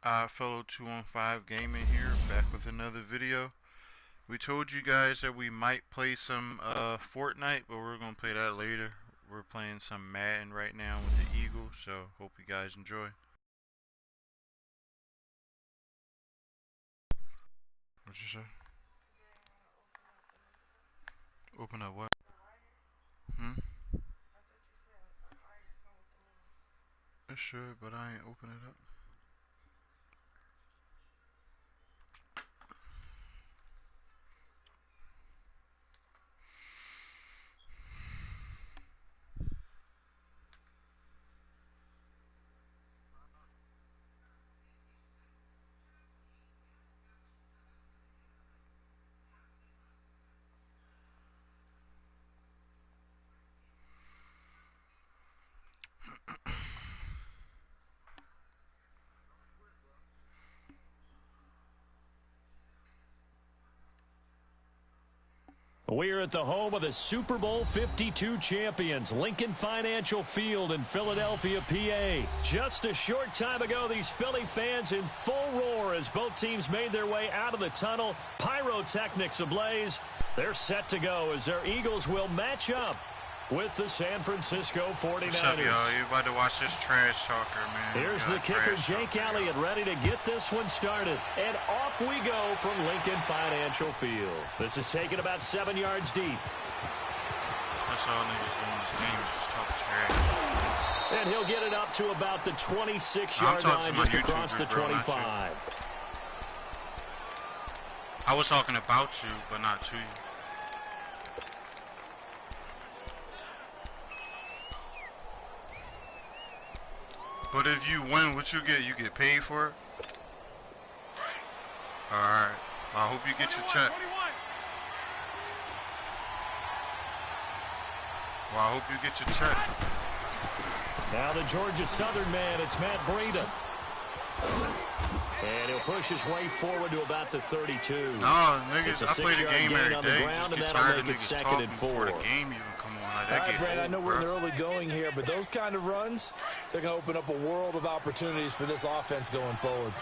Fellow 215 Gaming here, back with another video. We told you guys that we might play some Fortnite, but we're gonna play that later. We're playing some Madden right now with the Eagles, so hope you guys enjoy. What you say? Open up what? It should, but I ain't open it up. We're at the home of the Super Bowl 52 champions, Lincoln Financial Field in Philadelphia, PA. Just a short time ago, these Philly fans in full roar as both teams made their way out of the tunnel. Pyrotechnics ablaze. They're set to go as their Eagles will match up with the San Francisco 49ers. What's up, y'all? You about to watch this trash talker, man. Here's the kicker, Jake Elliott, ready to get this one started. And off we go from Lincoln Financial Field. This is taken about 7 yards deep. That's all niggas doing this game is just talk trash. And he'll get it up to about the 26-yard line, just across the 25. I was talking about you, but not to you. But if you win, what you get? You get paid for it? Alright. Well, I hope you get your check. Well, I hope you get your check. Now the Georgia Southern man, it's Matt Breida. And he'll push his way forward to about the 32. No, niggas, I play the game every day. You get tired of niggas talking before the game even come on. Like, all right, Brad, I know we're in the early going here, but those kind of runs, they're going to open up a world of opportunities for this offense going forward.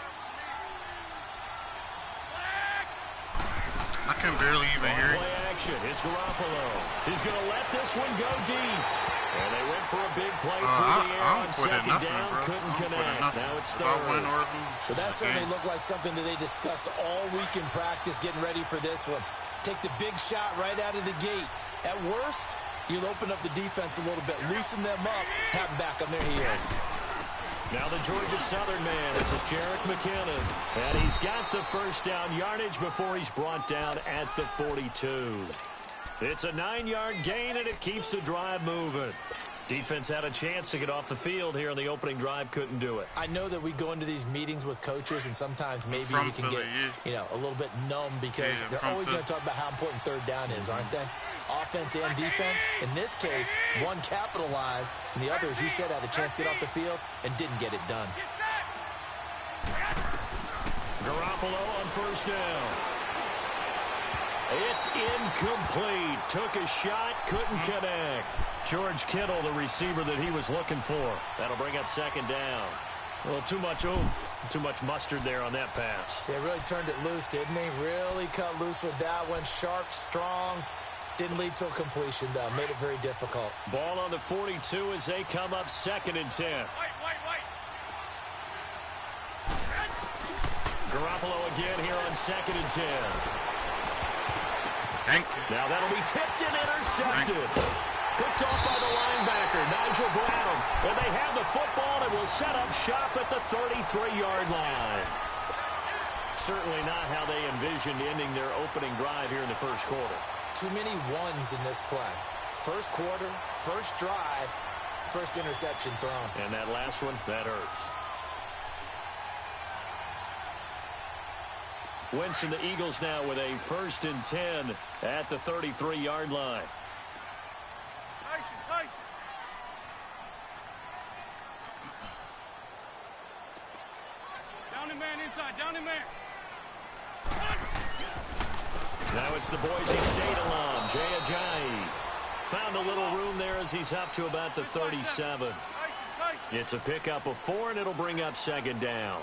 I can barely even hear it. Play action. Here's Garoppolo. He's going to let this one go deep. And they went for a big play through the air on second down. Couldn't connect. Now it's third. But that certainly looked like something that they discussed all week in practice, getting ready for this one. Take the big shot right out of the gate. At worst, you'll open up the defense a little bit, loosen them up, have them back on their heels. Now the Georgia Southern man, this is Jerick McKinnon. And he's got the first down yardage before he's brought down at the 42. It's a 9-yard gain, and it keeps the drive moving. Defense had a chance to get off the field here in the opening drive, couldn't do it. I know that we go into these meetings with coaches, and sometimes maybe we can get, a little bit numb because they're always going to talk about how important third down is, aren't they? Offense and defense. In this case, one capitalized, and the other, as you said, had a chance to get off the field and didn't get it done. Garoppolo on first down. It's incomplete. Took a shot, couldn't connect. George Kittle, the receiver that he was looking for. That'll bring up second down. Well, too much oomph, too much mustard there on that pass. They really turned it loose, didn't they? Really cut loose with that one. Sharp, strong. Didn't lead to a completion, though. Made it very difficult. Ball on the 42 as they come up 2nd and 10. Garoppolo again here on 2nd and 10. Thank you. Now that'll be tipped and intercepted. Picked off by the linebacker, Nigel Bradham. And they have the football and will set up shop at the 33-yard line. Certainly not how they envisioned ending their opening drive here in the first quarter. Too many ones in this play. First quarter, first drive, first interception thrown. And that last one, that hurts. Wentz and the Eagles now with a 1st and 10 at the 33-yard line. Down the man inside, down the man. Now it's the Boise State alum, Jay Ajayi. Found a little room there as he's up to about the 37. It's a pickup of 4, and it'll bring up second down.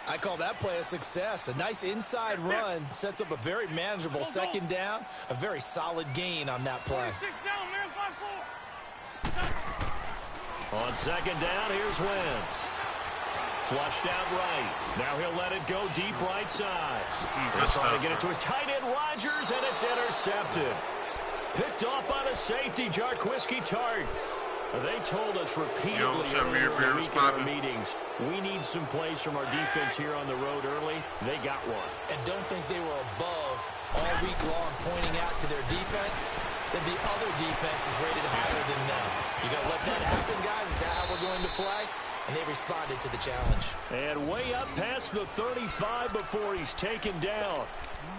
I call that play a success. A nice inside run sets up a very manageable second down. A very solid gain on that play. 6 down, man, 5-4. On second down, here's Wentz. Flushed out right. Now he'll let it go deep right side. They're trying to get it to his tight end, Rodgers, and it's intercepted. Picked off by the safety, Jarquiski Tart. They told us repeatedly earlier in the week in our meetings, we need some plays from our defense here on the road early. They got one. And don't think they were above all week long pointing out to their defense that the other defense is rated higher than them. You got to let that happen, guys. Is that how we're going to play? And they responded to the challenge. And way up past the 35 before he's taken down.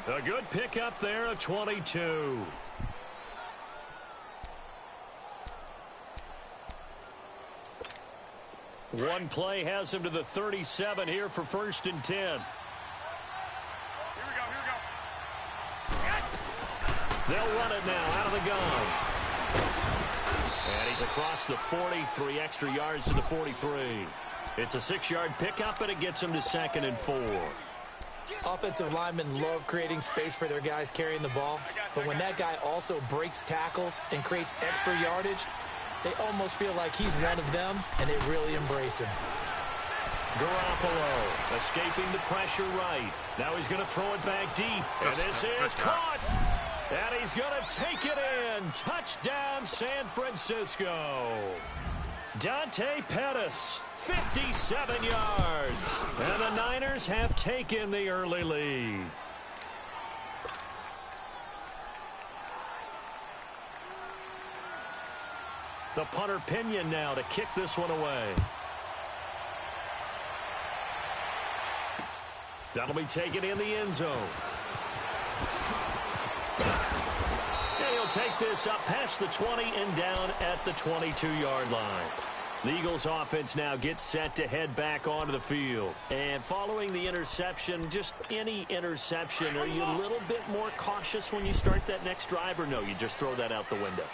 A good pickup there, a 22. One play has him to the 37 here for 1st and 10. Here we go. They'll run it now out of the gun. And he's across the 43 extra yards to the 43. It's a 6-yard pickup, and it gets him to 2nd and 4. Offensive linemen love creating space for their guys carrying the ball, but when that guy also breaks tackles and creates extra yardage, they almost feel like he's one of them, and they really embrace him. Garoppolo escaping the pressure right. Now he's going to throw it back deep, and this is caught. And he's going to take it in. Touchdown, San Francisco. Dante Pettis, 57 yards. And the Niners have taken the early lead. The punter Pinion now to kick this one away. That'll be taken in the end zone. And he'll take this up past the 20 and down at the 22-yard line. The Eagles offense now gets set to head back onto the field. And following the interception, just any interception, are you a little bit more cautious when you start that next drive, or no, you just throw that out the window?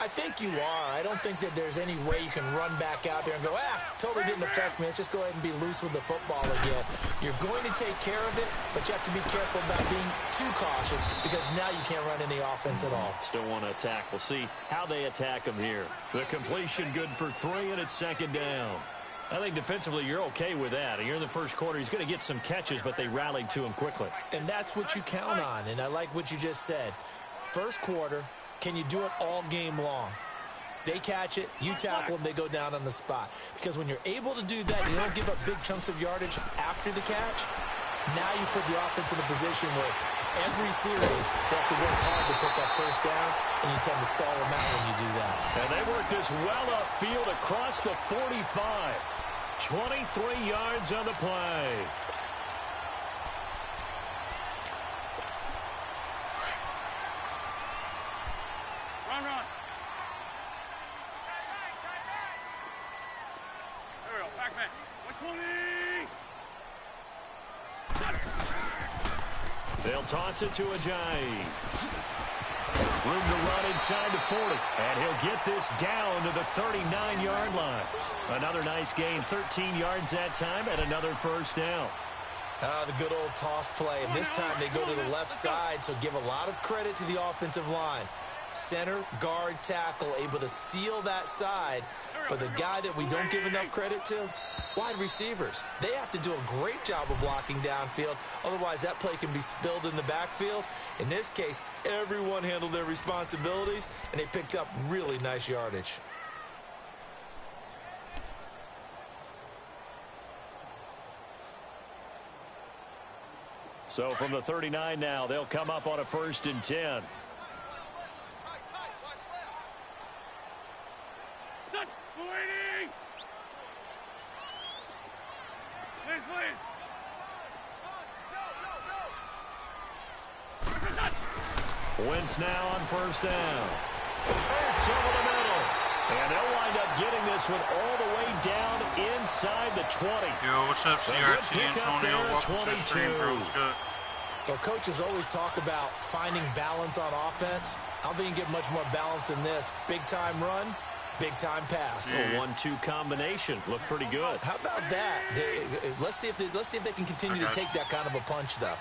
I think you are. I don't think that there's any way you can run back out there and go, totally didn't affect me. Let's just go ahead and be loose with the football again. You're going to take care of it, but you have to be careful about being too cautious because now you can't run any offense at all. Still want to attack. We'll see how they attack him here. The completion good for 3, and it's 2nd down. I think defensively you're okay with that. Here in the first quarter, he's going to get some catches, but they rallied to him quickly. And that's what you count on, and I like what you just said. First quarter, can you do it all game long? They catch it, you tackle them, they go down on the spot. Because when you're able to do that, you don't give up big chunks of yardage after the catch. Now you put the offense in a position where every series they have to work hard to pick up first downs, and you tend to stall them out when you do that. And they work this well upfield across the 45. 23 yards on the play. Run. There we go. Back man. 120. They'll toss it to Ajayi. Room to run inside the 40. And he'll get this down to the 39-yard line. Another nice gain, 13 yards that time, and another first down. The good old toss play. And this time they go to the left side, so give a lot of credit to the offensive line. Center, guard, tackle, able to seal that side. But the guy that we don't give enough credit to, wide receivers. They have to do a great job of blocking downfield. Otherwise, that play can be spilled in the backfield. In this case, everyone handled their responsibilities, and they picked up really nice yardage. So from the 39 now, they'll come up on a 1st and 10. Wentz now on first down. It's over the middle. And they'll wind up getting this one all the way down inside the 20. Yo, what's up, CRT Antonio? Welcome to the stream, bro. What's good? Well, coaches always talk about finding balance on offense. I don't think you can get much more balance than this. Big-time run, Big time pass. A 1-2 combination. Looked pretty good. How about that? Let's see if they can continue to take that kind of a punch, though.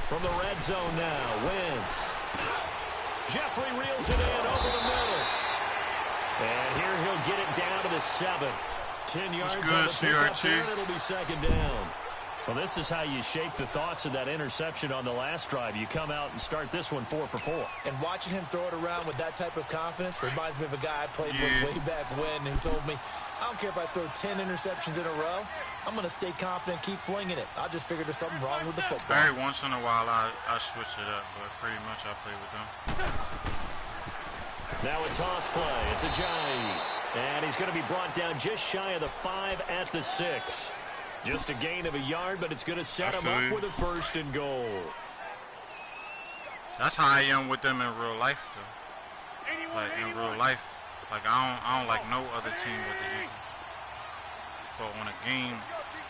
From the red zone now, Wentz. Jeffrey reels it in over the middle. And here he'll get it down to the 7. 10 yards on the pickup there, and it'll be second down. Well, this is how you shape the thoughts of that interception on the last drive. You come out and start this one 4 for 4. And watching him throw it around with that type of confidence reminds me of a guy I played with way back when who told me, I don't care if I throw 10 interceptions in a row. I'm going to stay confident, keep flinging it. I just figured there's something wrong with the football. Every once in a while, I switch it up, but pretty much I play with them. Now a toss play. It's Ajayi. And he's going to be brought down just shy of the 5 at the 6. Just a gain of a yard, but it's going to set him up with a 1st and goal. That's how I am with them in real life, though. Like, in real life. Like, I don't like no other team but the Eagles. But on a game,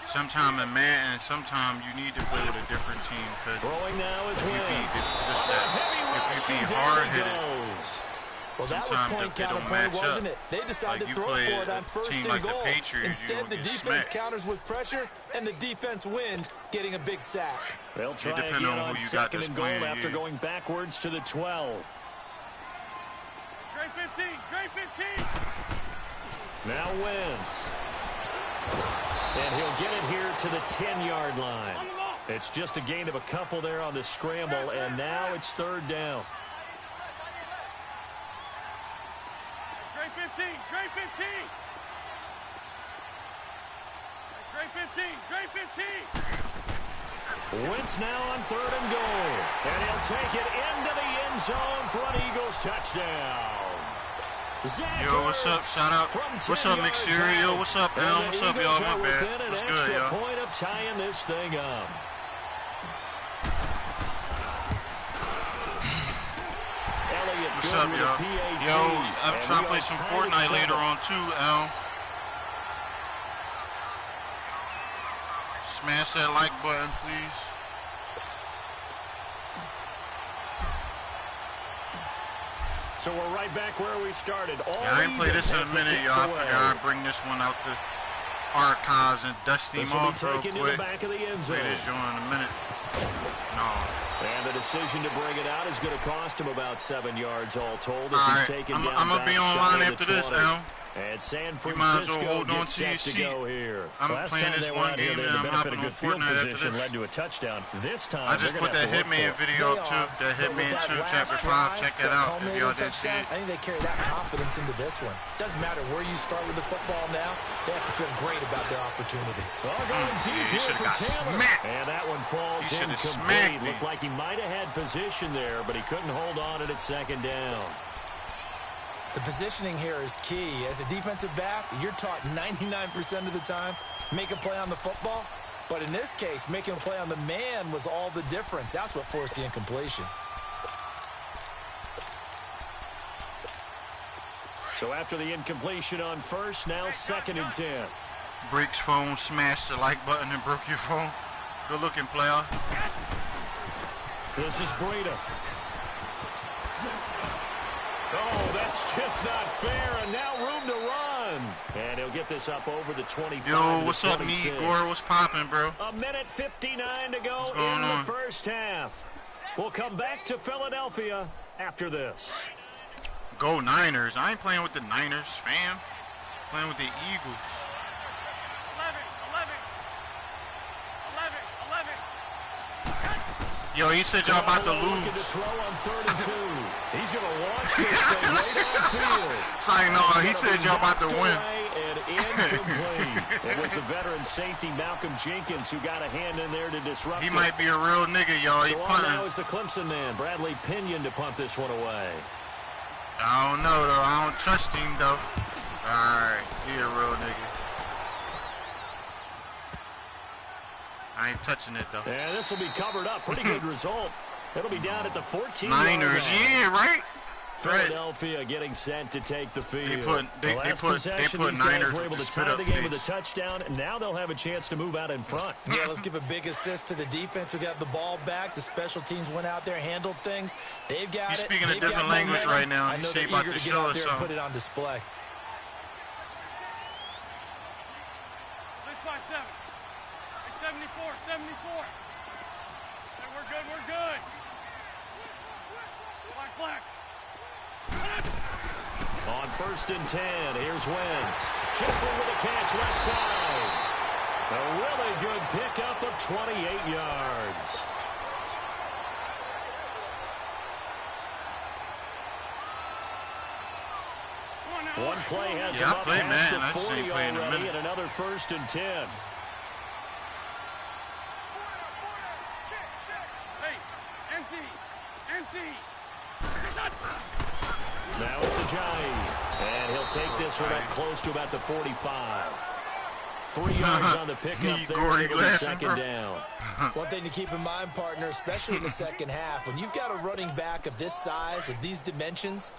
sometime in Madden, sometime you need to play with a different team. Because if you be hard-hitted, well, that was point counterpoint, wasn't it? They decided to throw for it on 1st and goal. Instead, the defense counters with pressure, and the defense wins, getting a big sack. They'll try again on 2nd and goal after going backwards to the 12. Trey 15, Trey 15. Now Wentz. And he'll get it here to the 10-yard line. It's just a gain of a couple there on the scramble, and now it's 3rd down. Trey 15, Trey 15. Trey 15, Trey 15. Wentz now on 3rd and goal. And he'll take it into the end zone for an Eagles touchdown. Yo, what's up? Shout out. What's up, McSerio? What's up, Elm? What's up, y'all? My bad. What's good, y'all? Point of tying this thing up. What's up, y'all? Yo, I'm trying to play some Fortnite later on, too, Elm. Smash that like button, please. So we're right back where we started. I ain't played this in a minute, y'all. I forgot I'd bring this one out the archives and dust him off real quick. Play this joint in a minute. No. And the decision to bring it out is going to cost him about 7 yards all told. As he's taken down I'm going to be online after this, Al. And San Francisco, you might as well hold on to your seat. Here. I'm playing this one game and I'm hopping on Fortnite after this. Led to a touchdown. This time, I just put that Hitman video up too. That Hitman 2 Chapter 5. Check that out if y'all didn't see it. I think they carry that confidence into this one. Doesn't matter where you start with the football now. They have to feel great about their opportunity. He should have got smacked. And that one falls incomplete. Looked like he might have had position there, but he couldn't hold on it at 2nd down. The positioning here is key. As a defensive back, you're taught 99% of the time, make a play on the football. But in this case, making a play on the man was all the difference. That's what forced the incompletion. So after the incompletion on 1st, now 2nd and 10. Breaks phone, smashed the like button and broke your phone. Good looking, player. This is Breida. Oh, that's just not fair, and now room to run. And he'll get this up over the 25. Yo, what's up, me, Gore? What's poppin', bro? 1:59 to go in the 1st half. We'll come back to Philadelphia after this. Go Niners. I ain't playing with the Niners, fam. Playing with the Eagles. 11. Yo, he said y'all about to lose. To throw on 3rd and 2. He's going to launch this thing right downfield. Sorry, no, he said y'all about to win. And incomplete. It was the veteran safety Malcolm Jenkins who got a hand in there to disrupt He might be a real nigga, y'all. He punting. Now is the Clemson man, Bradley Pinion, to punt this one away. I don't know, though. I don't trust him, though. All right, he a real nigga. I ain't touching it, though. And this will be covered up. Pretty good result. It'll be down at the 14. Niners, yeah, right? Philadelphia getting set to take the field. They put Niners were able to tie the game with a touchdown, and now they'll have a chance to move out in front. Yeah, let's give a big assist to the defense who got the ball back. The special teams went out there, handled things. They've got He's it. speaking a different language right now. I know they're eager to get out there and put it on display. List 5-7. 74, 74. Hey, we're good, we're good. Black. On 1st and 10, here's Wentz. Jeffrey with a catch left side. A really good pickup of 28 yards. One play has him up past the 40 already, and another 1st and 10. Hey, empty. Now it's Ajayi, and he'll take this one up close to about the 45. 3 yards on the pickup there, it'll be second down. One thing to keep in mind, partner, especially in the second half, when you've got a running back of this size, of these dimensions,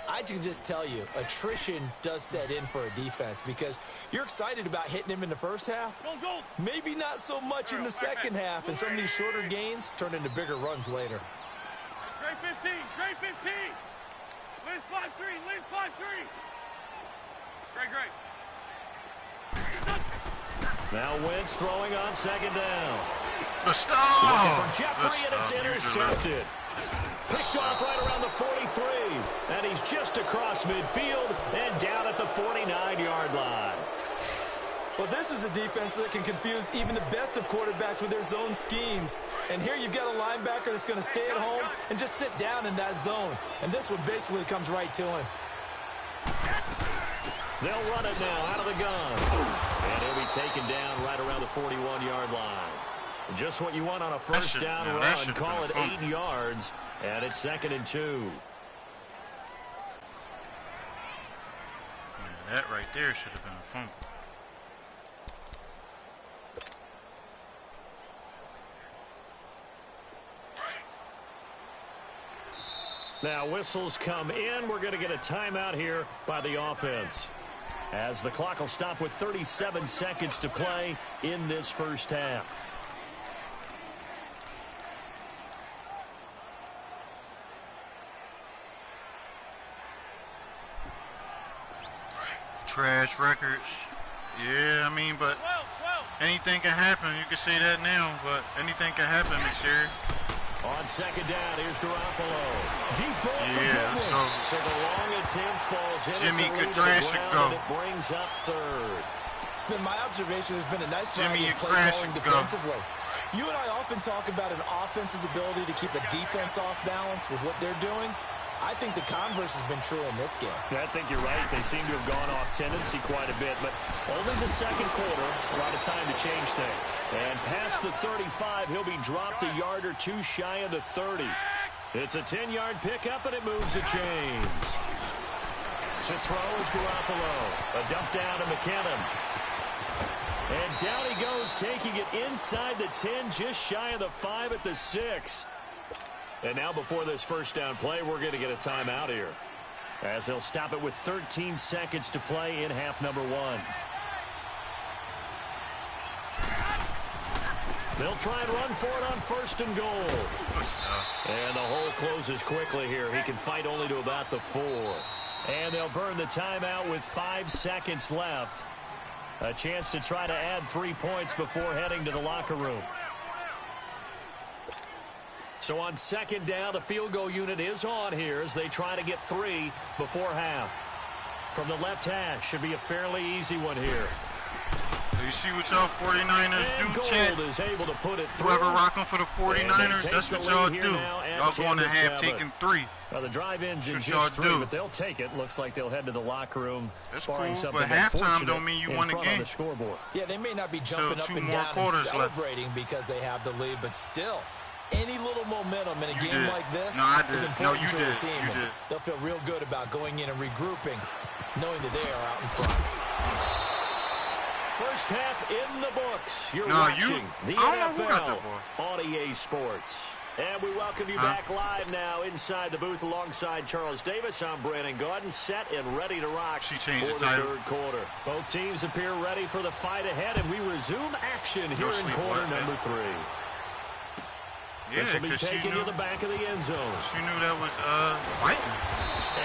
I can just tell you, attrition does set in for a defense because you're excited about hitting him in the first half. Goal. Maybe not so much in the second half, and some of these shorter gains turn into bigger runs later. Great 15. Liz 5-3. Great. Now Wentz throwing on second down. The stop. Looking for Jeffrey, and it's intercepted. Picked off right around the 43, and he's just across midfield and down at the 49-yard line. Well, this is a defense that can confuse even the best of quarterbacks with their zone schemes. And here you've got a linebacker that's going to stay at home and just sit down in that zone. And this one basically comes right to him. They'll run it now out of the gun. And he'll be taken down right around the 41-yard line. Just what you want on a first down run. Call it 8 yards. And it's 2nd and 2. That right there should have been a fumble. Now whistles come in. We're going to get a timeout here by the offense, as the clock will stop with 37 seconds to play in this first half. Trash records. Yeah, I mean, but anything can happen. You can say that now, but anything can happen, McSherry. On second down, here's Garoppolo. Deep ball for Goodwin. So the long attempt falls Jimmy innocently to the ground, and it brings up 3rd. It's been my observation there's been a nice variety of play calling defensively. You and I often talk about an offense's ability to keep a defense off balance with what they're doing. I think the converse has been true in this game. I think you're right. They seem to have gone off tendency quite a bit, but only the second quarter, a lot of time to change things. And past the 35, he'll be dropped a yard or two shy of the 30. It's a 10-yard pickup, and it moves the chains. To throw is Garoppolo. A dump down to McKinnon. And down he goes, taking it inside the 10, just shy of the 5 at the 6. And now before this first down play, we're going to get a timeout here, as they'll stop it with 13 seconds to play in half number 1. They'll try and run for it on 1st and goal. And the hole closes quickly here. He can fight only to about the 4. And they'll burn the timeout with 5 seconds left. A chance to try to add 3 points before heading to the locker room. So on second down, the field goal unit is on here as they try to get 3 before half. From the left hash, should be a fairly easy one here. You see what y'all 49ers do, Chad? Is able to put it through. Whoever rocking for the 49ers, that's what y'all do. Y'all going to have taken 3. Well, the drive ends in just 3, but they'll take it. Looks like they'll head to the locker room. That's cool, but halftime don't mean you won the game. On the scoreboard. Yeah, they may not be jumping up and down and celebrating because they have the lead, but still, any little momentum in a game like this is important to a team. And they'll feel real good about going in and regrouping, knowing that they are out in front. First half in the books. You're watching the NFL on EA Sports. And we welcome you back live now inside the booth alongside Charles Davis. I'm Brandon Gaudin, set and ready to rock for the third quarter. Both teams appear ready for the fight ahead, and we resume action here in quarter number 3. Yeah, this will be taken to the back of the end zone. She knew that was fighting.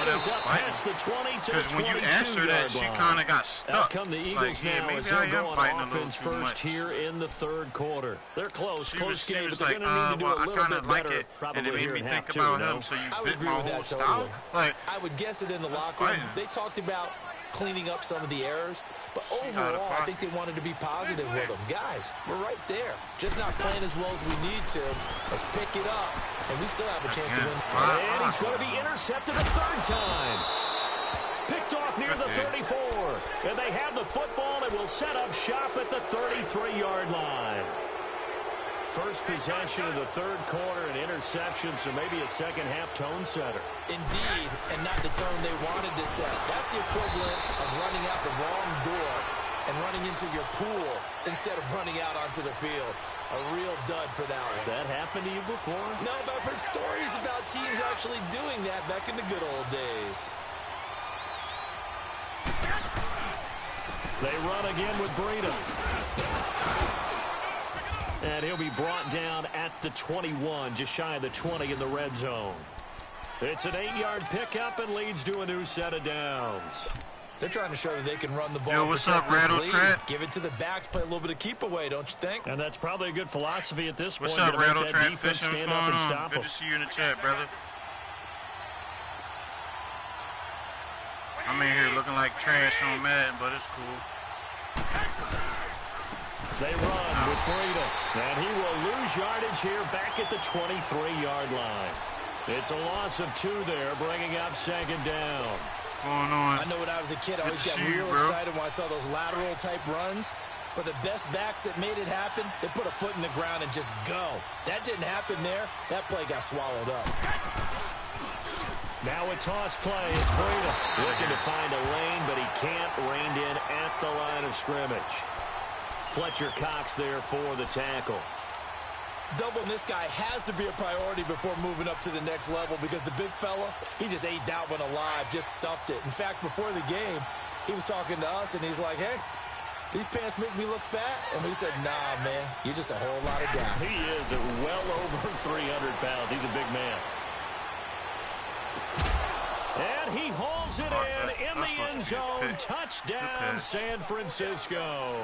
And he's up past the 20 to the 22-yard line. Because when you answer that, she kind of got stuck. Out come the Eagles now as they'll go on offense first here in the third quarter. They're close game, but they're going to need to do a little bit better probably here in half 2. I would agree with that totally. I would guess it in the locker room. They talked about cleaning up some of the errors, but overall, I think they wanted to be positive with them. Guys, we're right there. Just not playing as well as we need to. Let's pick it up, and we still have a chance to win. And he's going to be intercepted a third time. Picked off near the 34. And they have the football and will set up shop at the 33-yard line. First possession of the third quarter, an interception, so maybe a second-half tone setter. Indeed, and not the tone they wanted to set. That's the equivalent of running out the wrong door and running into your pool instead of running out onto the field. A real dud for that one. Has that happened to you before? No, but I've heard stories about teams actually doing that back in the good old days. They run again with Breida. And he'll be brought down at the 21, just shy of the 20 in the red zone. It's an 8-yard pickup and leads to a new set of downs. They're trying to show that they can run the ball. Yo, what's up, Rattle Trap? Give it to the backs, play a little bit of keep away, don't you think? And that's probably a good philosophy at this point. What's up, Rattle Trap? Defense stand up and stop Good to see you in the chat, brother. I'm in here looking like trash on Madden, but it's cool. They run with Breida, and he will lose yardage here back at the 23-yard line. It's a loss of 2 there, bringing up second down. What's going on? I know when I was a kid, I always got real excited when I saw those lateral-type runs. But the best backs that made it happen, they put a foot in the ground and just go. That didn't happen there. That play got swallowed up. Now a toss play. It's Breida looking to find a lane, but he can't. Reined in at the line of scrimmage. Fletcher Cox there for the tackle. Doubling this guy has to be a priority before moving up to the next level because the big fella, he just ate that one alive, just stuffed it. In fact, before the game, he was talking to us, and he's like, hey, these pants make me look fat? And we said, nah, man, you're just a whole lot of guy. He is well over 300 pounds. He's a big man. And he hauls it in the end zone. Touchdown, San Francisco.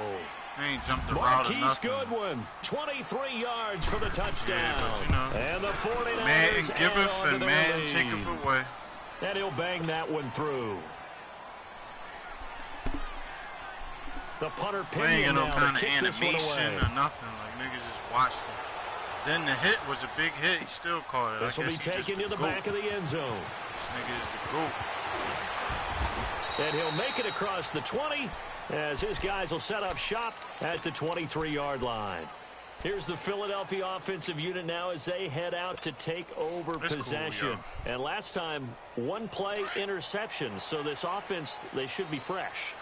He ain't jumped the route or Marquise Goodwin, 23 yards for the touchdown. Yeah, but, and the 49ers man giveth and man taketh away. And he'll bang that one through. The punter Pinion no now kind to of kick this one animation away. or nothing. Like, niggas just watched it. Then the hit was a big hit. He still caught it. This will be taken to the back of the end zone. This nigga is the GOAT. And he'll make it across the 20 as his guys will set up shop at the 23-yard line. Here's the Philadelphia offensive unit now as they head out to take over possession. Cool, and last time, 1 play interception. So this offense, they should be fresh.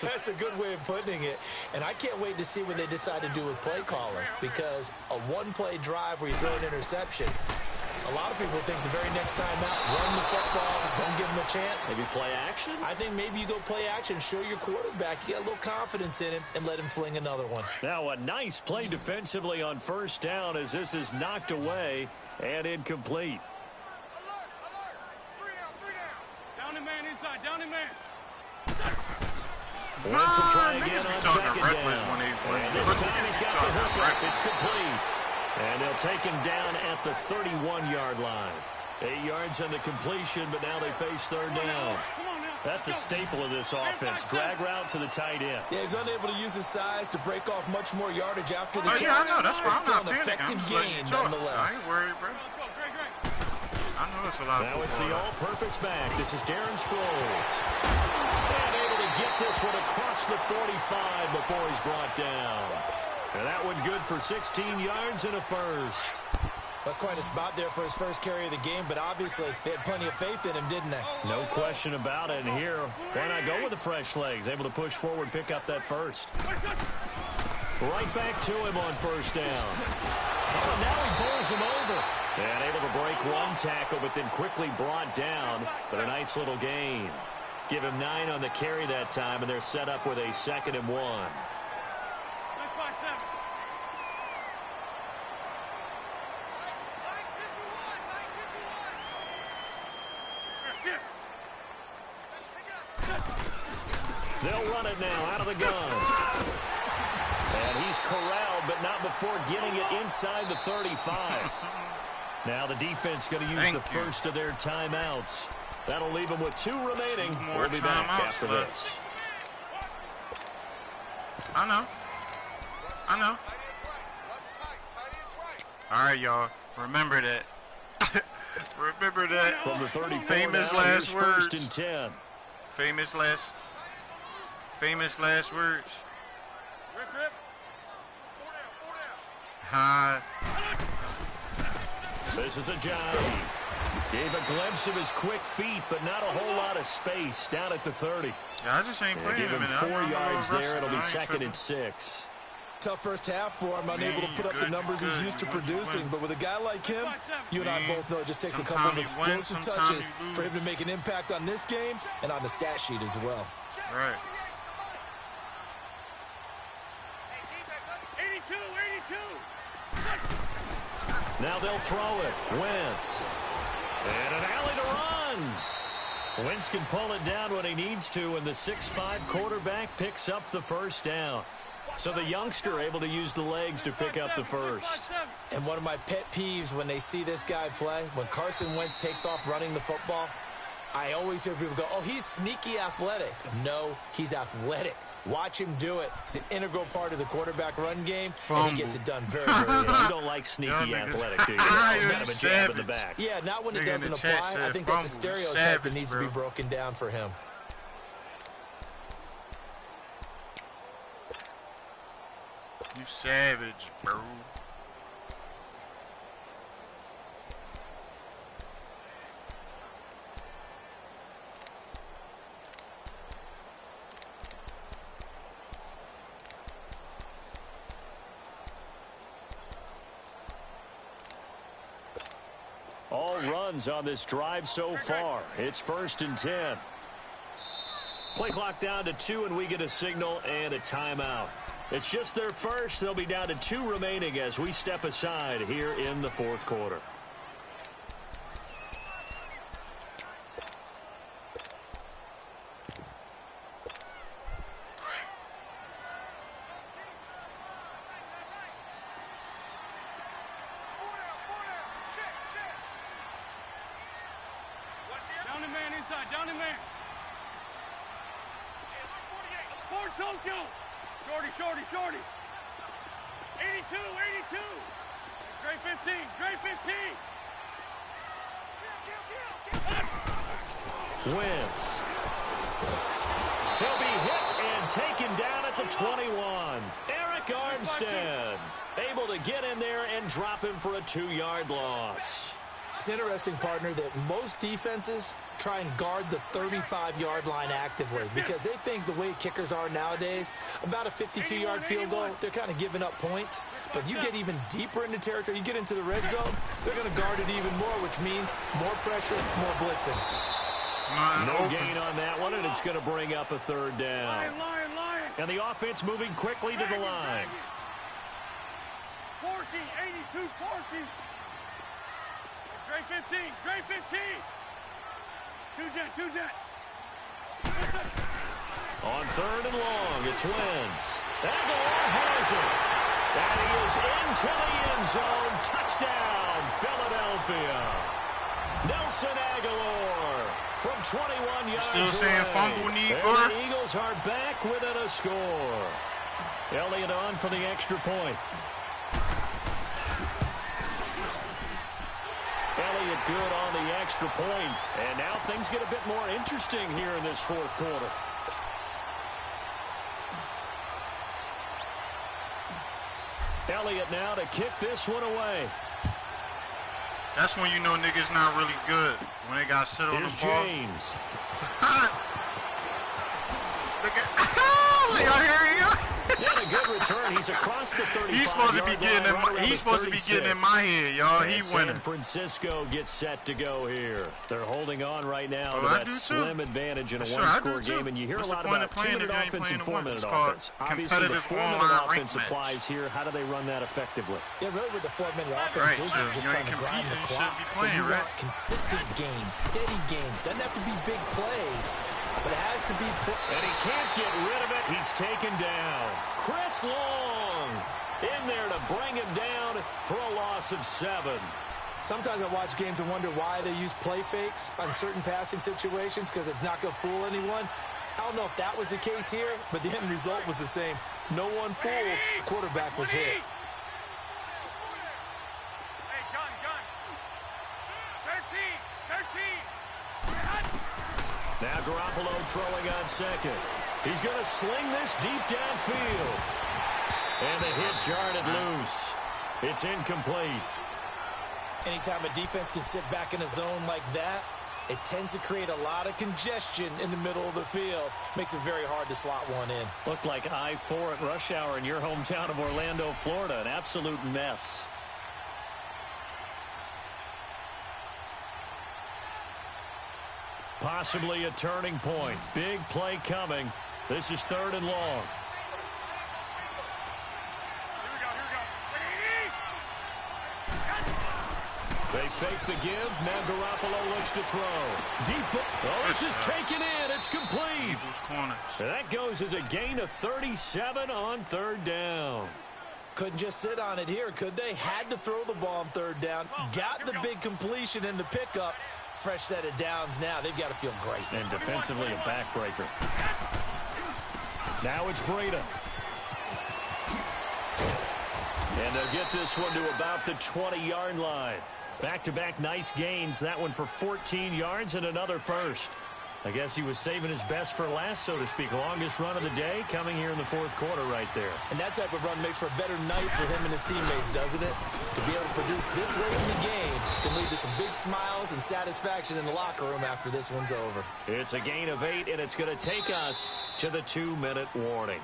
That's a good way of putting it. And I can't wait to see what they decide to do with play calling. Because a 1-play drive where you throw an interception, a lot of people think the very next time out, run the football, don't give them a chance. Maybe play action? I think maybe you go play action, show your quarterback, you got a little confidence in him, and let him fling another one. Now a nice play defensively on first down as this is knocked away and incomplete. Alert! 3 down. Down and man inside, down and man. Wentz will try again on second down. And this time he's got the hook up. It's complete. And they'll take him down at the 31-yard line. 8 yards on the completion, but now they face third down. That's a staple of this offense. Drag route to the tight end. Yeah, he's unable to use his size to break off much more yardage after the catch. Yeah, I know. That's why I'm not panicking. It's still an effective gain, nonetheless. I ain't worried, bro. Let's go, Greg. I know it's a lot of Now it's the football. all-purpose back. This is Darren Sproles. And able to get this one across the 45 before he's brought down. And that one good for 16 yards and a first. That's quite a spot there for his first carry of the game, but obviously they had plenty of faith in him, didn't they? No question about it. And here, why not go with the fresh legs? Able to push forward, pick up that first. Right back to him on first down. Oh, now he bowls him over. And able to break one tackle, but then quickly brought down. But a nice little gain. Give him 9 on the carry that time, and they're set up with a 2nd and 1. They'll run it now out of the gun. And he's corralled, but not before getting it inside the 35. Now the defense going to use the first of their timeouts. That'll leave them with 2 remaining. We'll be back after this. I know. All right, y'all. Remember that. Remember that. From the 34 famous now, last words. 1st and 10. Famous last words. Hi. This is a Johnny. Gave a glimpse of his quick feet, but not a whole lot of space down at the 30. Yeah, I just ain't playing give him 4 yards there. It'll be 2nd and 6. Tough first half for him, unable to put up the numbers he's used to producing. But with a guy like him, you and I both know it just takes a couple of explosive touches for him to make an impact on this game and on the stat sheet as well. Right. 82. Now they'll throw it. Wentz. And an alley to run. Wentz can pull it down when he needs to, and the 6'5" quarterback picks up the first down. So the youngster able to use the legs to pick up the first. And one of my pet peeves when they see this guy play, when Carson Wentz takes off running the football, I always hear people go, oh, he's sneaky athletic. No, he's athletic. Watch him do it. It's an integral part of the quarterback run game, and he gets it done very, very well. You don't like sneaky athletic, do you? It's kind of a jab in the back. Yeah, not when it doesn't apply. I think that's a stereotype that needs to be broken down for him. You savage, bro. All runs on this drive so far. It's 1st and 10. Play clock down to 2, and we get a signal and a timeout. It's just their first. They'll be down to 2 remaining as we step aside here in the 4th quarter. Down the man inside, down the man. Ford Tokyo. Shorty. 82. Great 15. Wentz. He'll be hit and taken down at the 21. Eric Armstead able to get in there and drop him for a 2-yard loss. It's interesting, partner, that most defenses try and guard the 35-yard line actively because they think the way kickers are nowadays, about a 52-yard field goal, they're kind of giving up points. But you get even deeper into territory, you get into the red zone, they're going to guard it even more, which means more pressure, more blitzing. No gain on that one, and it's going to bring up a 3rd down. Lion. And the offense moving quickly to the line. 40, 82, 40. Great 15. Two jet. On 3rd and long, it's Wentz. Aguilar has it. And he is into the end zone. Touchdown, Philadelphia. Nelson Aguilar from 21 yards Still saying away. fumble need, and the Eagles are back within a score. Elliott on for the extra point. Elliott good on the extra point. And now things get a bit more interesting here in this 4th quarter. Elliott now to kick this one away. That's when you know niggas not really good. When they got sit on Here's the ball. James. Look at y'all hear you? Yeah, a good return. He He's across the 35. He's supposed to be getting in. He's supposed to be getting in my head, y'all. He winning. San Francisco gets set to go here. They're holding on right now to that slim advantage in a one-score game, and you hear a lot about 2-minute offense and 4-minute offense. Obviously, the 4-minute offense applies here. How do they run that effectively? Yeah, really, with the 4-minute offense is just trying to grind the clock. So you want consistent gains, steady gains. Doesn't have to be big plays, but it has to be. And he can't get rid of it. He's taken down. Chris Long in there to bring him down for a loss of 7. Sometimes I watch games and wonder why they use play fakes on certain passing situations, because it's not going to fool anyone. I don't know if that was the case here, but the end result was the same. No one fooled. The quarterback was hit. Now Garoppolo throwing on second. He's going to sling this deep downfield. And the hit jarred it loose. It's incomplete. Anytime a defense can sit back in a zone like that, it tends to create a lot of congestion in the middle of the field. Makes it very hard to slot one in. Looked like I-4 at rush hour in your hometown of Orlando, Florida. An absolute mess. Possibly a turning point. Big play coming. This is 3rd and long. They fake the give. Now Garoppolo looks to throw. Deep. Oh, this is taken in. It's complete. And that goes as a gain of 37 on 3rd down. Couldn't just sit on it here, could they? Had to throw the ball on 3rd down. Got the big completion in the pickup. Fresh set of downs now. They've got to feel great. And defensively a backbreaker. Now it's Breida. And they'll get this one to about the 20-yard line. Back-to-back nice gains. That one for 14 yards and another first. I guess he was saving his best for last, so to speak. Longest run of the day coming here in the 4th quarter right there. And that type of run makes for a better night for him and his teammates, doesn't it? To be able to produce this late in the game can lead to some big smiles and satisfaction in the locker room after this one's over. It's a gain of 8, and it's going to take us to the 2-minute warning.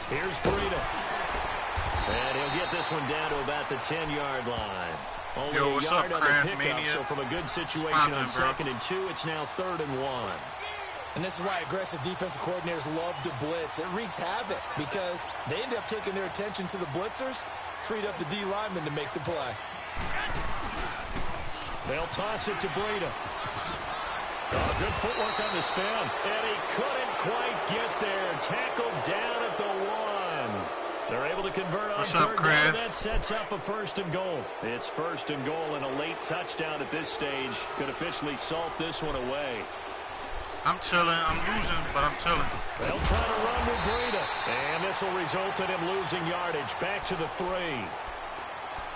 Here's Breida. And he'll get this one down to about the 10-yard line. Only a yard on the pickup, so from a good situation on 2nd and 2, it's now 3rd and 1. And this is why aggressive defensive coordinators love to blitz. It wreaks havoc because they end up taking their attention to the blitzers, freed up the D lineman to make the play. They'll toss it to Breida. Oh, good footwork on the spin. And he couldn't quite get there. Tackled down at the 1. They're able to convert on 3rd down. That sets up a 1st and goal. It's 1st and goal and a late touchdown at this stage. Could officially salt this one away. I'm chilling. I'm losing, but I'm chilling. They'll try to run with Breida. And this will result in him losing yardage. Back to the 3.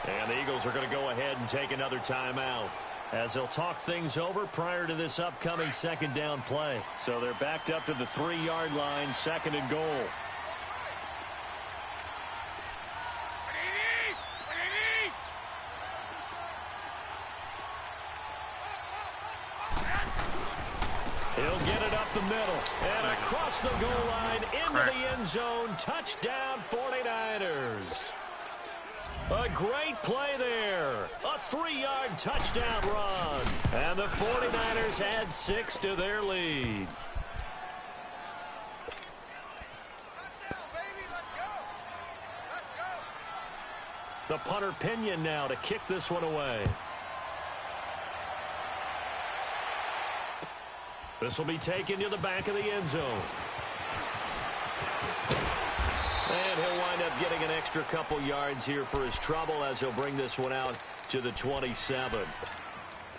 And the Eagles are going to go ahead and take another timeout, as they'll talk things over prior to this upcoming 2nd down play. So they're backed up to the 3-yard line, 2nd and goal. He'll get it up the middle and across the goal line into the end zone. Touchdown 49ers. A great play there. A 3-yard touchdown run. And the 49ers add 6 to their lead. The punter Pinion now to kick this one away. This will be taken to the back of the end zone. And he'll wind up getting an extra couple yards here for his trouble, as he'll bring this one out to the 27.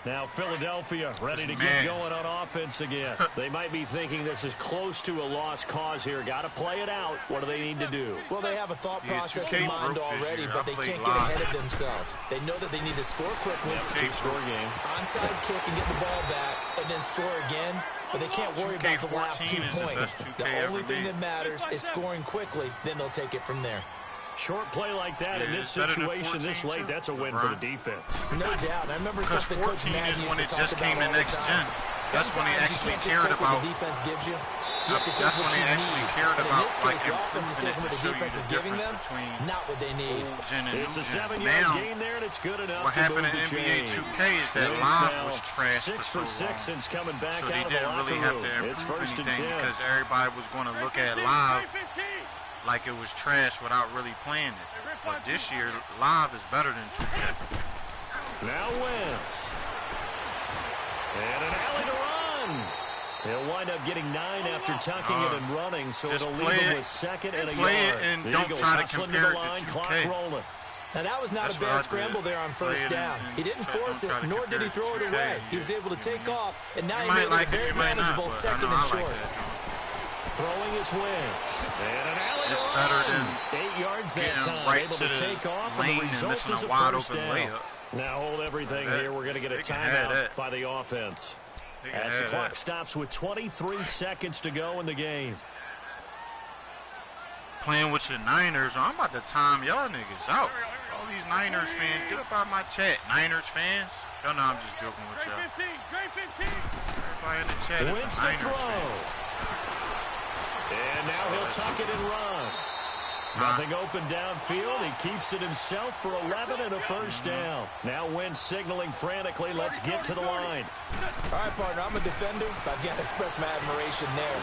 Now Philadelphia ready to get going on offense again. They might be thinking this is close to a lost cause here. Got to play it out. What do they need to do? Well, they have a thought process in mind already, but they can't get ahead of themselves. They know that they need to score quickly. Two-score game. Onside kick and get the ball back, and then score again. But they can't worry about the last 2 points. The only thing that matters is scoring quickly. Then they'll take it from there. Short play like that in this situation this late, that's a win for the defense. No doubt. I remember something Coach Madden used to talk about all the time. That's when he actually cared about. The defense gives you. You have to take what you need. But in this case, the offense is taking what the defense is giving them, not what they need. It's a 7-yard gain there, and it's good enough what happened in NBA 2K is that live was trash 6 for 6 since coming back out of the locker room. So they didn't really have to improve anything because everybody was going to look at live like it was trash without really playing it. But this year, live is better than 2K. Now Wentz. And an alley to run. He'll wind up getting 9 after tucking it and running, so it'll leave him with 2nd and a yard. And the don't Eagles try to hustling compare to the line, it to 2K. clock rolling. Now, that was not a bad scramble there on first down. He didn't force it, nor did he throw it away. He was able to take off, and now he made it a very manageable 2nd and short. Throwing his Wentz. And an alley it's better than 8 yards that time. Right able to take off, and the result is a wide first open down. layup. Now hold everything here. We're going to get a timeout by the offense. As the clock stops with 23 seconds to go in the game. Playing with your Niners, I'm about to time y'all niggas out. All these Niners fans, get up out my chat. Niners fans? Y'all know I'm just joking with y'all. Everybody in the chat is a Niners fan. And now he'll tuck it and run. Nothing open downfield. He keeps it himself for 11 and a first down. Now Wentz signaling frantically, let's get to the line. All right, partner, I'm a defender, but I've got to express my admiration there.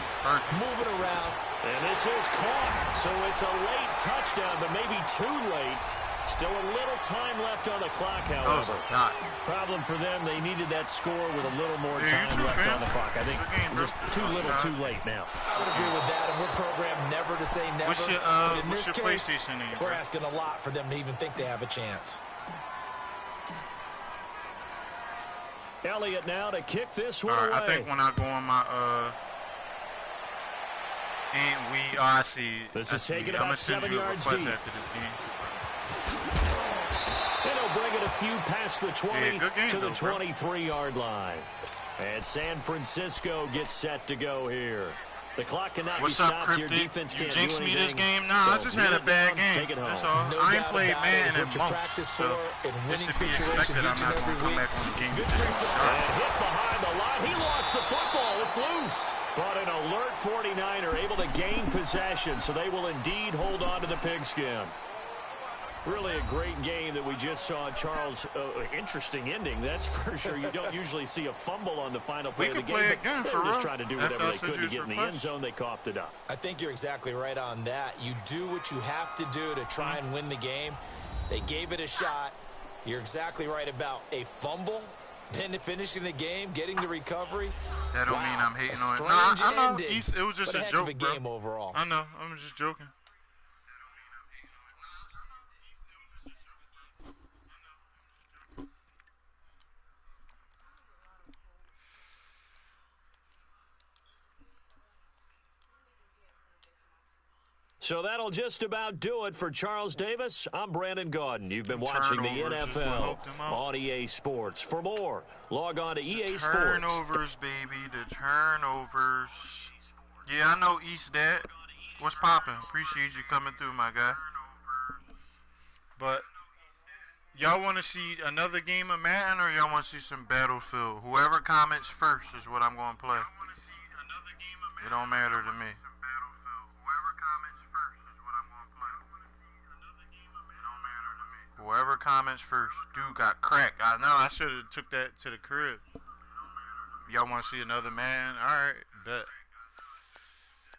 Moving around. And this is caught. So it's a late touchdown, but maybe too late. Still a little time left on the clock, however. Problem for them, they needed that score with a little more time left on the clock. I think it was too little too late now. I would agree with that, and we're programmed never to say never. But in this case, we're asking a lot for them to even think they have a chance. Elliott now to kick this one away. I think when I go on my I see. This is taking about 7 yards deep. After this game. And he'll bring it a few past the 20 to the 23-yard line. And San Francisco gets set to go here. The clock cannot be stopped. Your defense can't do anything. You jinxed me this game? Nah, I just had a bad game. Take it home. That's all. No I ain't played man in months. practice for in winning situations each and every week. And hit behind the line. He lost the football. It's loose. But an alert 49er able to gain possession, so they will indeed hold on to the pigskin. Really a great game that we just saw, Charles. Interesting ending, that's for sure. You don't usually see a fumble on the final play of the game. They were just trying to do whatever they could to get in the end zone. They coughed it up. I think you're exactly right on that. You do what you have to do to try and win the game. They gave it a shot. You're exactly right about a fumble. Then finishing the game, getting the recovery. That don't mean I'm hating on it. No, I know. It was just a joke, bro. Game overall. I know. I'm just joking. So that'll just about do it for Charles Davis. I'm Brandon Gaudin. You've been watching the NFL on EA Sports. For more, log on to EA Sports. Turnovers, baby. The turnovers. Yeah, I know East Dad. What's poppin'? Appreciate you coming through, my guy. But y'all want to see another game of Madden or y'all want to see some Battlefield? Whoever comments first is what I'm going to play. It don't matter to me. Whoever comments first. Dude got cracked. I know. I should have took that to the crib. Y'all want to see another man? All right, bet.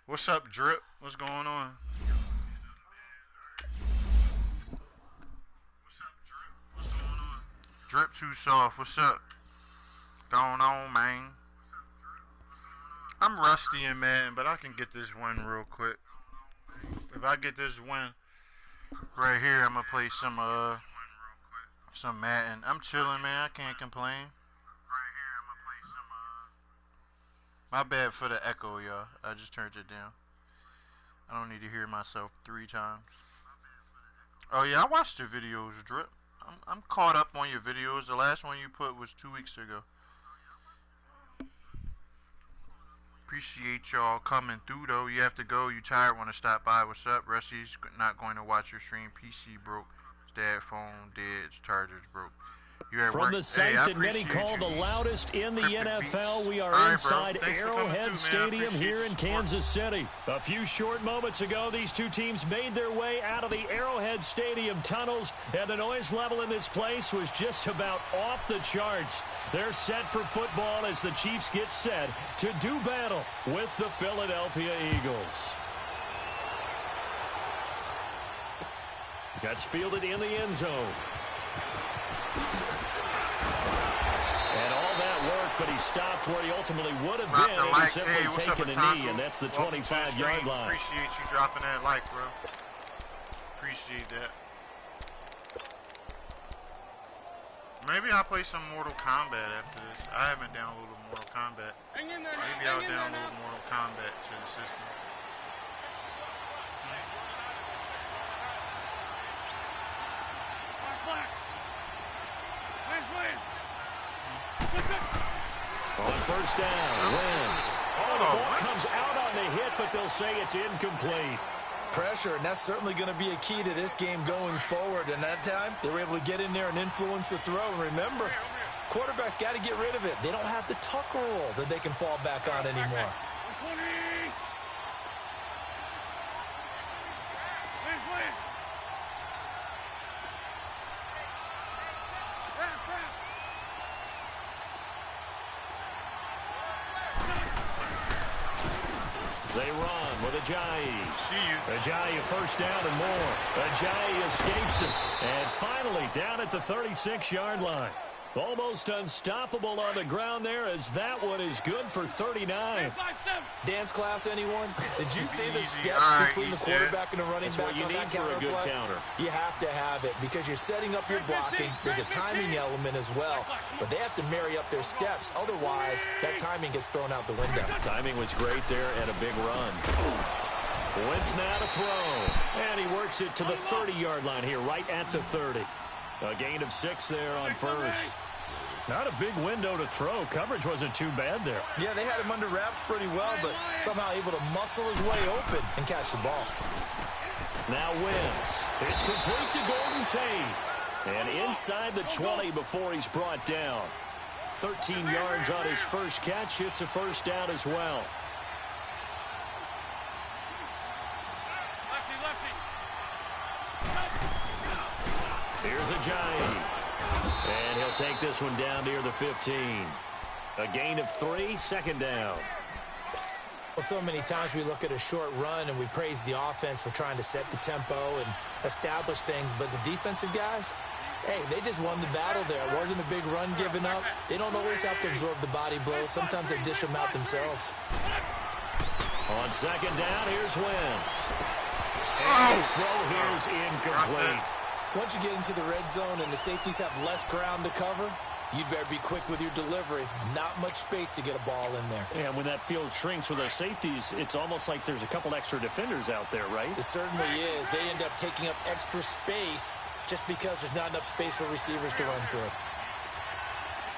What's up, Drip? What's going on? Drip too soft. What's up? Going on, man? I'm rusty in Madden, but I can get this win real quick. If I get this win right here, I'm gonna play some Madden. I'm chilling, man. I can't complain. My bad for the echo, y'all. I just turned it down. I don't need to hear myself 3 times. Oh yeah, I watched your videos, Drip. I'm caught up on your videos. The last one you put was 2 weeks ago. Appreciate y'all coming through though. You have to go. You tired? Want to stop by? What's up? Rusty's not going to watch your stream. PC broke. His dad phone dead. His charger's broke. From the site that many call the loudest in the NFL, we are inside Arrowhead Stadium here in Kansas City. A few short moments ago, these two teams made their way out of the Arrowhead Stadium tunnels, and the noise level in this place was just about off the charts. They're set for football as the Chiefs get set to do battle with the Philadelphia Eagles. Gets fielded in the end zone. And all that work, but he stopped where he ultimately would have been if he simply taken a knee, and that's the 25-yard line. Appreciate you dropping that like, bro. Appreciate that. Maybe I'll play some Mortal Kombat after this. I haven't downloaded Mortal Kombat. Maybe I'll download Mortal Kombat to the system. On first down, Wentz. Oh, the ball comes out on the hit, but they'll say it's incomplete. Pressure, and that's certainly going to be a key to this game going forward. And that time, they were able to get in there and influence the throw. And remember, quarterbacks got to get rid of it. They don't have the tuck roll that they can fall back on anymore. They run with Ajayi. Ajayi first down and more. Ajayi escapes it. And finally down at the 36-yard line. Almost unstoppable on the ground there as that one is good for 39. Dance class, anyone? Did you see the steps between the quarterback and the running back on that counter play? You have to have it because you're setting up your blocking. There's a timing element as well, but they have to marry up their steps. Otherwise, that timing gets thrown out the window. Timing was great there and a big run. Wentz now to throw, and he works it to the 30-yard line here, right at the 30. A gain of 6 there on first. Not a big window to throw. Coverage wasn't too bad there. Yeah, they had him under wraps pretty well, but somehow able to muscle his way open and catch the ball. Now Wentz. It's complete to Golden Tate. And inside the 20 before he's brought down. 13 yards on his first catch. It's a first down as well. Here's Ajayi. And he'll take this one down near the 15. A gain of 3, second down. Well, so many times we look at a short run and we praise the offense for trying to set the tempo and establish things, but the defensive guys, hey, they just won the battle there. It wasn't a big run given up. They don't always have to absorb the body blows. Sometimes they dish them out themselves. On second down, here's Wentz. And his throw here is incomplete. Once you get into the red zone and the safeties have less ground to cover, you'd better be quick with your delivery. Not much space to get a ball in there. And when that field shrinks with those safeties, it's almost like there's a couple extra defenders out there, right? It certainly is. They end up taking up extra space just because there's not enough space for receivers to run through.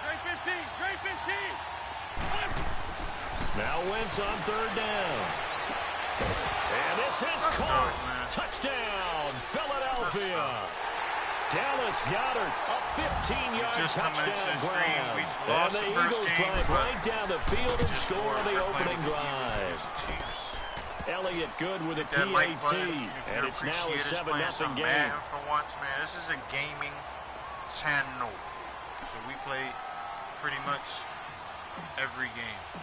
Great 15, great 15. Now Wentz on third down. And this is caught. Touchdown, Philadelphia. Dallas Goedert, a 15-yard touchdown grab. And the Eagles drive right down the field and score the opening drive. Elliott good with a PAT, and it's now a 7-0 game. For once, man, this is a gaming channel, so we play pretty much every game.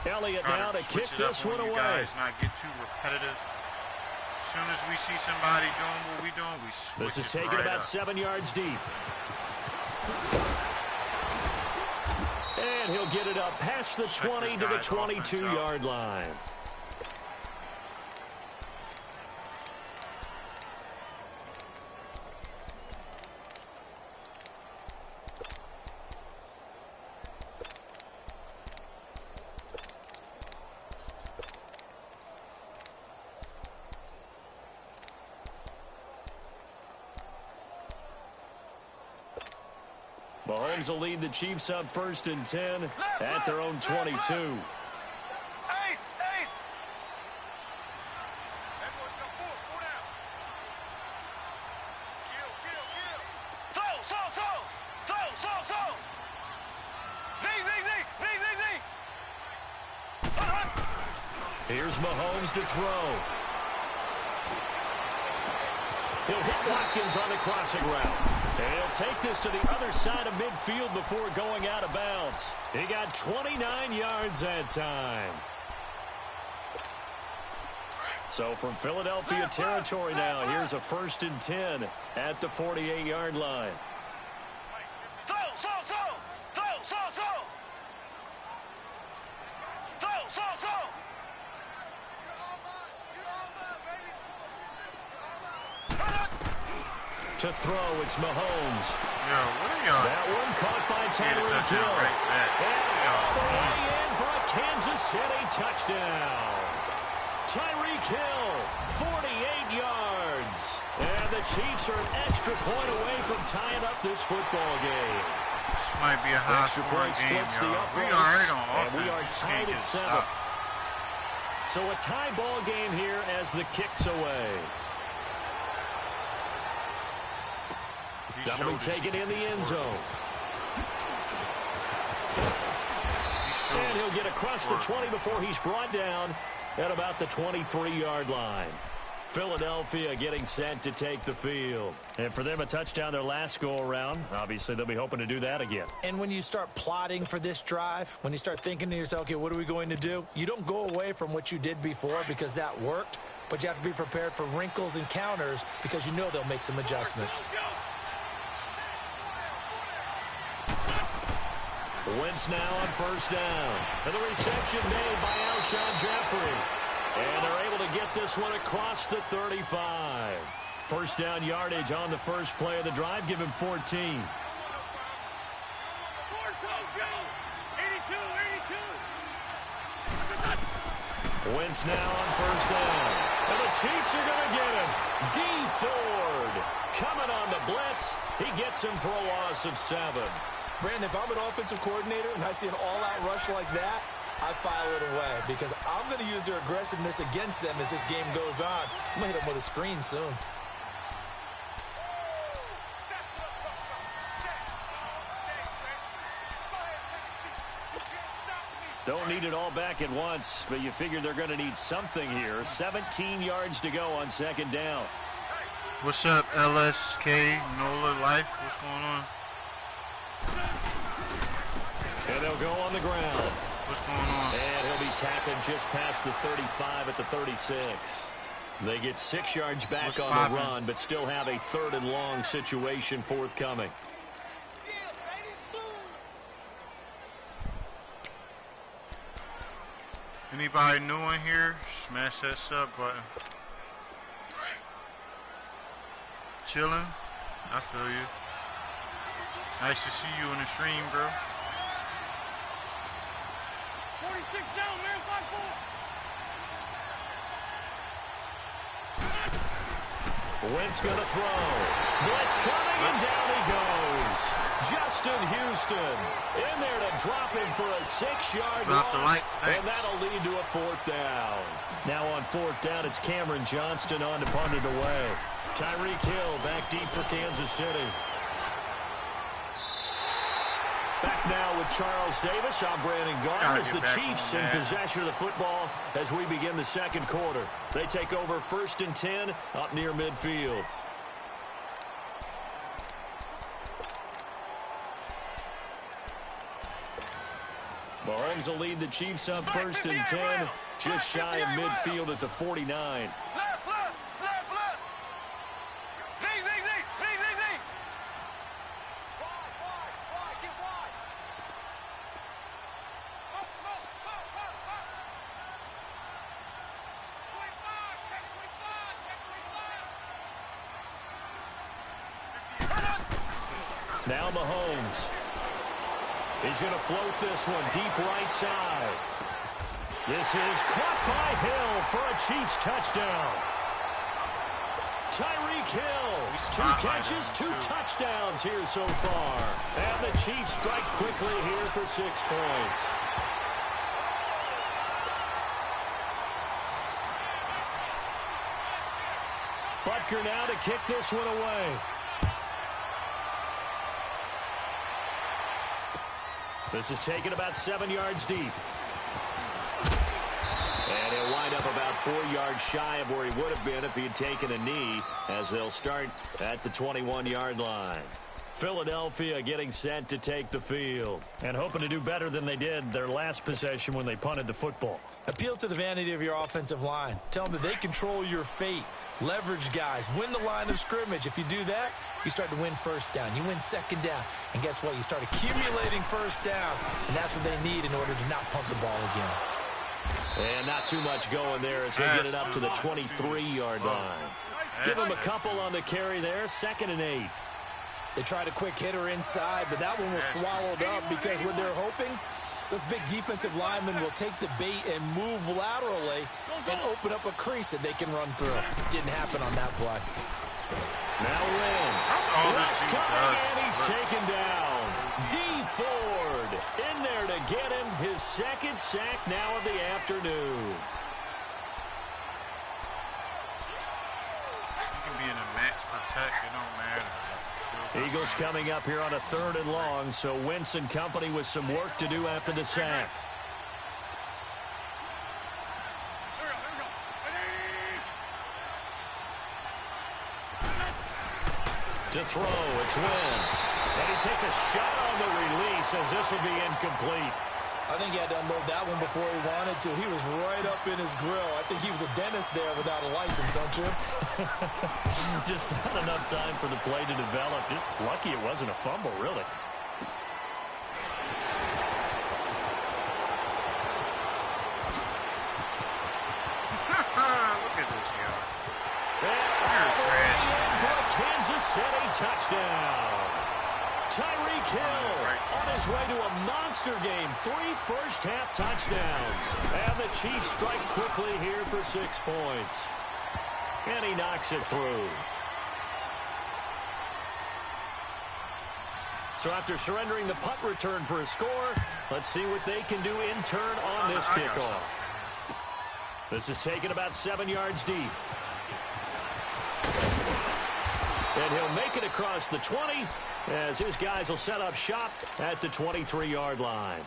Elliott now to kick this one away. Guys, not get too repetitive. As soon as we see somebody doing what we're doing, we switch. This is taken about 7 yards deep. And he'll get it up past the 20 to the 22-yard line. Mahomes will lead the Chiefs up 1st and 10 at their own 22. Here's Mahomes to throw. He'll hit Watkins on the crossing route. And he'll take this to the other side of midfield before going out of bounds. He got 29 yards that time. So from Philadelphia territory now, here's a 1st and 10 at the 48-yard line. To throw, it's Mahomes. Yo, what are y'all? That one caught by Tyreek Hill. Right back. And all the way in for a Kansas City touchdown. Tyreek Hill, 48 yards. And the Chiefs are an extra point away from tying up this football game. This might be a high-scoring game, y'all. We are right on offense. And we are tied at 7. So a tie ball game here as the kick's away. That'll be taken in the end zone. And he'll get across the 20 before he's brought down at about the 23-yard line. Philadelphia getting set to take the field. And for them, a touchdown their last go-around. Obviously, they'll be hoping to do that again. And when you start plotting for this drive, when you start thinking to yourself, okay, what are we going to do? You don't go away from what you did before because that worked, but you have to be prepared for wrinkles and counters because you know they'll make some adjustments. Wentz now on 1st down. And the reception made by Alshon Jeffrey. And they're able to get this one across the 35. 1st down yardage on the first play of the drive. Give him 14. 82. Wentz now on 1st down. And the Chiefs are going to get him. D. Ford coming on the blitz. He gets him for a loss of 7. Brandon, if I'm an offensive coordinator and I see an all-out rush like that, I file it away because I'm going to use their aggressiveness against them as this game goes on. I'm going to hit them with a screen soon. Don't need it all back at once, but you figure they're going to need something here. 17 yards to go on 2nd down. What's up, LSK, Nola Life? What's going on? And they'll go on the ground. What's going on? And he'll be tackled just past the 35 at the 36. They get 6 yards back on the run, but still have a 3rd and long situation forthcoming. Anybody new in here? Smash that sub button. Chilling? I feel you. Nice to see you on the stream, bro. 46 down, Marathon 4. Wentz going to throw. Blitz coming, and down he goes. Justin Houston in there to drop him for a 6-yard loss, and that'll lead to a 4th down. Now on 4th down, it's Cameron Johnston on to punt it away. Tyreek Hill back deep for Kansas City. Back now with Charles Davis. I'm Brandon Garner as the Chiefs in possession of the football as we begin the 2nd quarter. They take over 1st and 10 up near midfield. Mahomes will lead the Chiefs up 1st and 10, just shy of midfield at the 49. Now Mahomes. He's going to float this one deep right side. This is caught by Hill for a Chiefs touchdown. Tyreek Hill. 2 catches, 2 touchdowns here so far. And the Chiefs strike quickly here for 6 points. Butker now to kick this one away. This is taken about 7 yards deep. And he'll wind up about 4 yards shy of where he would have been if he had taken a knee, as they'll start at the 21-yard line. Philadelphia getting set to take the field and hoping to do better than they did their last possession when they punted the football. Appeal to the vanity of your offensive line. Tell them that they control your fate. Leverage guys. Win the line of scrimmage. If you do that, you start to win first down. You win second down. And guess what? You start accumulating first downs. And that's what they need in order to not punt the ball again. And not too much going there as he'll get it up to the 23-yard line. Give him a couple on the carry there. 2nd and 8. They tried a quick hitter inside, but that one was swallowed up because what they're hoping, those big defensive linemen will take the bait and move laterally and open up a crease that they can run through. Didn't happen on that play. Now Wentz. Rush coming, and he's taken down. D. Ford in there to get him his 2nd sack now of the afternoon. You can be in a max protect, it don't matter. Eagles coming up here on a 3rd and long, so Wentz and company with some work to do after the sack. To throw, it's Wentz. And he takes a shot on the release as this will be incomplete. I think he had to unload that one before he wanted to. He was right up in his grill. I think he was a dentist there without a license, don't you? Just not enough time for the play to develop. Just lucky it wasn't a fumble, really. Look at this guy. You're trash. For a Kansas City touchdown. Tyreek Hill on his way to a monster game. 3 first-half touchdowns. And the Chiefs strike quickly here for 6 points. And he knocks it through. So after surrendering the punt return for a score, let's see what they can do in turn on this kickoff. This is taken about 7 yards deep. And he'll make it across the 20 as his guys will set up shop at the 23-yard line.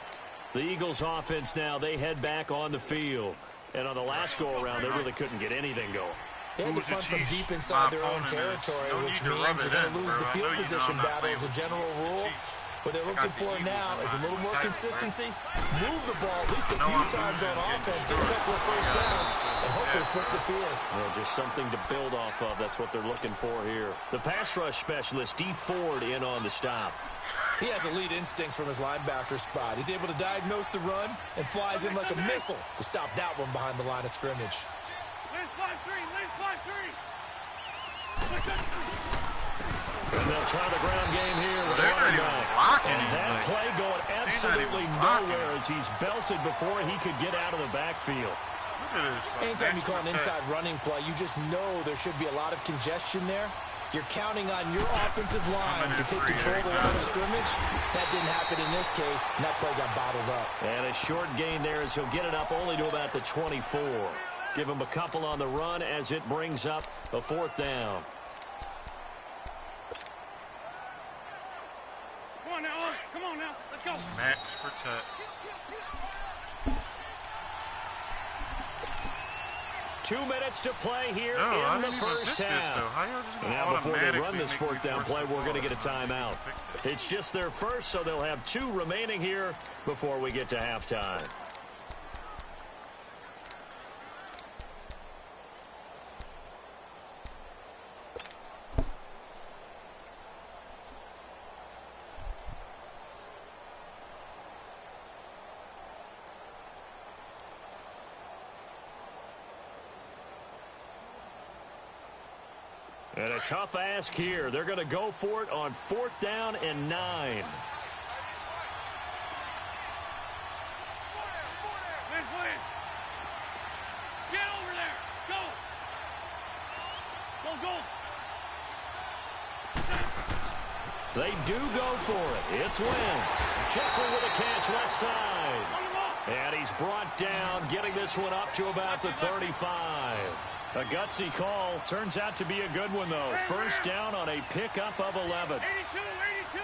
The Eagles offense now, they head back on the field. And on the last go-around, they really couldn't get anything going. They had to punt from deep inside their own territory, which means they're going to lose the field position battle as a general rule. What they're looking for now is a little more consistency, move the ball at least a few times on offense, get a couple of first downs, and hopefully flip the field. Well, just something to build off of. That's what they're looking for here. The pass rush specialist, D. Ford, in on the stop. He has elite instincts from his linebacker spot. He's able to diagnose the run and flies in like a missile to stop that one behind the line of scrimmage. And they'll try the ground game here with a running back. And that play going absolutely nowhere as he's belted before he could get out of the backfield. Anytime you call an inside running play, you just know there should be a lot of congestion there. You're counting on your offensive line to take control of the line of scrimmage. That didn't happen in this case, and that play got bottled up. And a short gain there as he'll get it up only to about the 24. Give him a couple on the run as it brings up a 4th down. Come on now, come on now, let's go. Max protect. Two minutes to play here in the first half. Now before they run this 4th down play, we're going to get a timeout. It's just their first, so they'll have 2 remaining here before we get to halftime. And a tough ask here. They're going to go for it on 4th down and 9. Get over there. Go. Go, go. They do go for it. It's Wentz. Jeffrey with a catch left side. And he's brought down, getting this one up to about the 35. A gutsy call. Turns out to be a good one, though. First down on a pickup of 11. 82.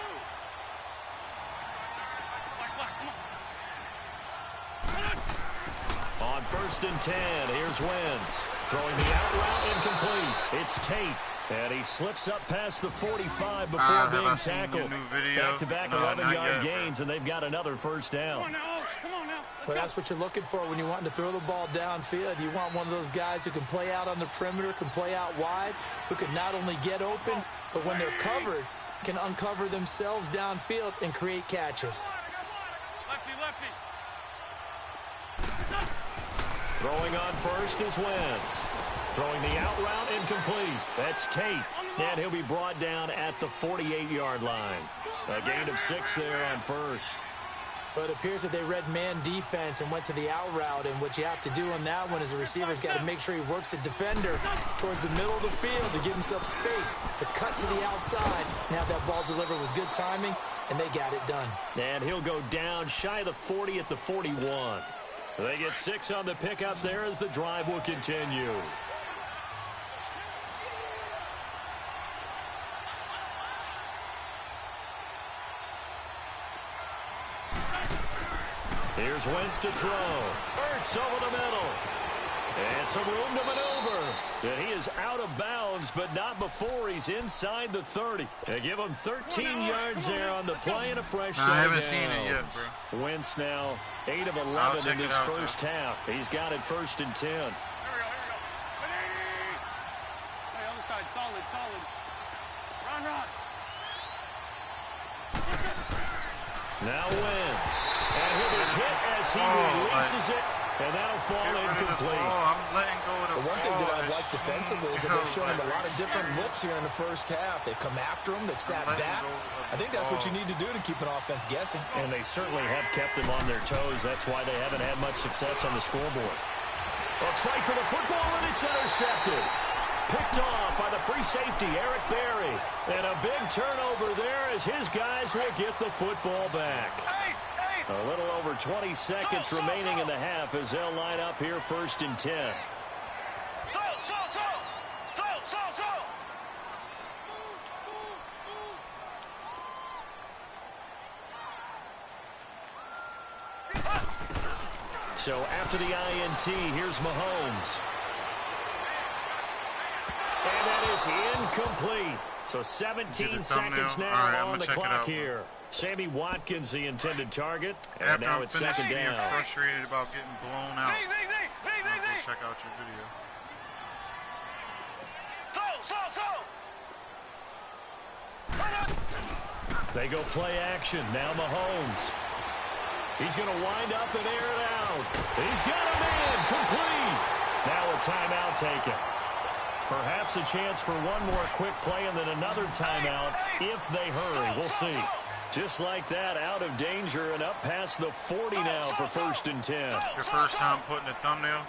On 1st and 10, here's Wentz. Throwing the out route incomplete. It's Tate. And he slips up past the 45 before being tackled. Back-to-back 11-yard gains, and they've got another first down. Come on now. Well, that's what you're looking for when you want to throw the ball downfield. You want one of those guys who can play out on the perimeter, can play out wide, who can not only get open, but when they're covered, can uncover themselves downfield and create catches. Lefty. Throwing on first is Wentz. Throwing the out route incomplete. That's Tate. And he'll be brought down at the 48-yard line. A gain of 6 there on first. But it appears that they read man defense and went to the out route. And what you have to do on that one is the receiver's got to make sure he works the defender towards the middle of the field to give himself space to cut to the outside and have that ball delivered with good timing, and they got it done. And he'll go down shy of the 40 at the 41. They get 6 on the pickup there as the drive will continue. Here's Wentz to throw. Ertz over the middle. And some room to maneuver. And he is out of bounds, but not before he's inside the 30. They give him 13 yards there on the play and a fresh set. I haven't seen it yet, bro. Wentz now 8 of 11 in this first half. He's got it 1st and 10. Here we go. Hey, other side, solid. Run. Now Wentz. And he'll be hit as he releases it. And that'll fall incomplete. I'm letting go of the one thing that I've liked defensively is that they've shown him a lot of different looks here in the first half. They've come after him. They've sat back. I think that's what you need to do to keep an offense guessing. And they certainly have kept them on their toes. That's why they haven't had much success on the scoreboard. A fight for the football, and it's intercepted. Picked off by the free safety, Eric Berry. And a big turnover there as his guys will get the football back. A little over 20 seconds remaining in the half as they'll line up here 1st and 10. So after the INT, here's Mahomes. And that is incomplete. So 17 seconds now on the clock here. Sammy Watkins, the intended target. And now it's 2nd down. You're frustrated about getting blown out. Check out your video. They go play action. Now Mahomes. He's going to wind up and air it out. He's got him in. Complete. Now a timeout taken. Perhaps a chance for one more quick play and then another timeout if they hurry. We'll see. Just like that, out of danger and up past the 40 now for 1st and 10. Your first time putting a thumbnail?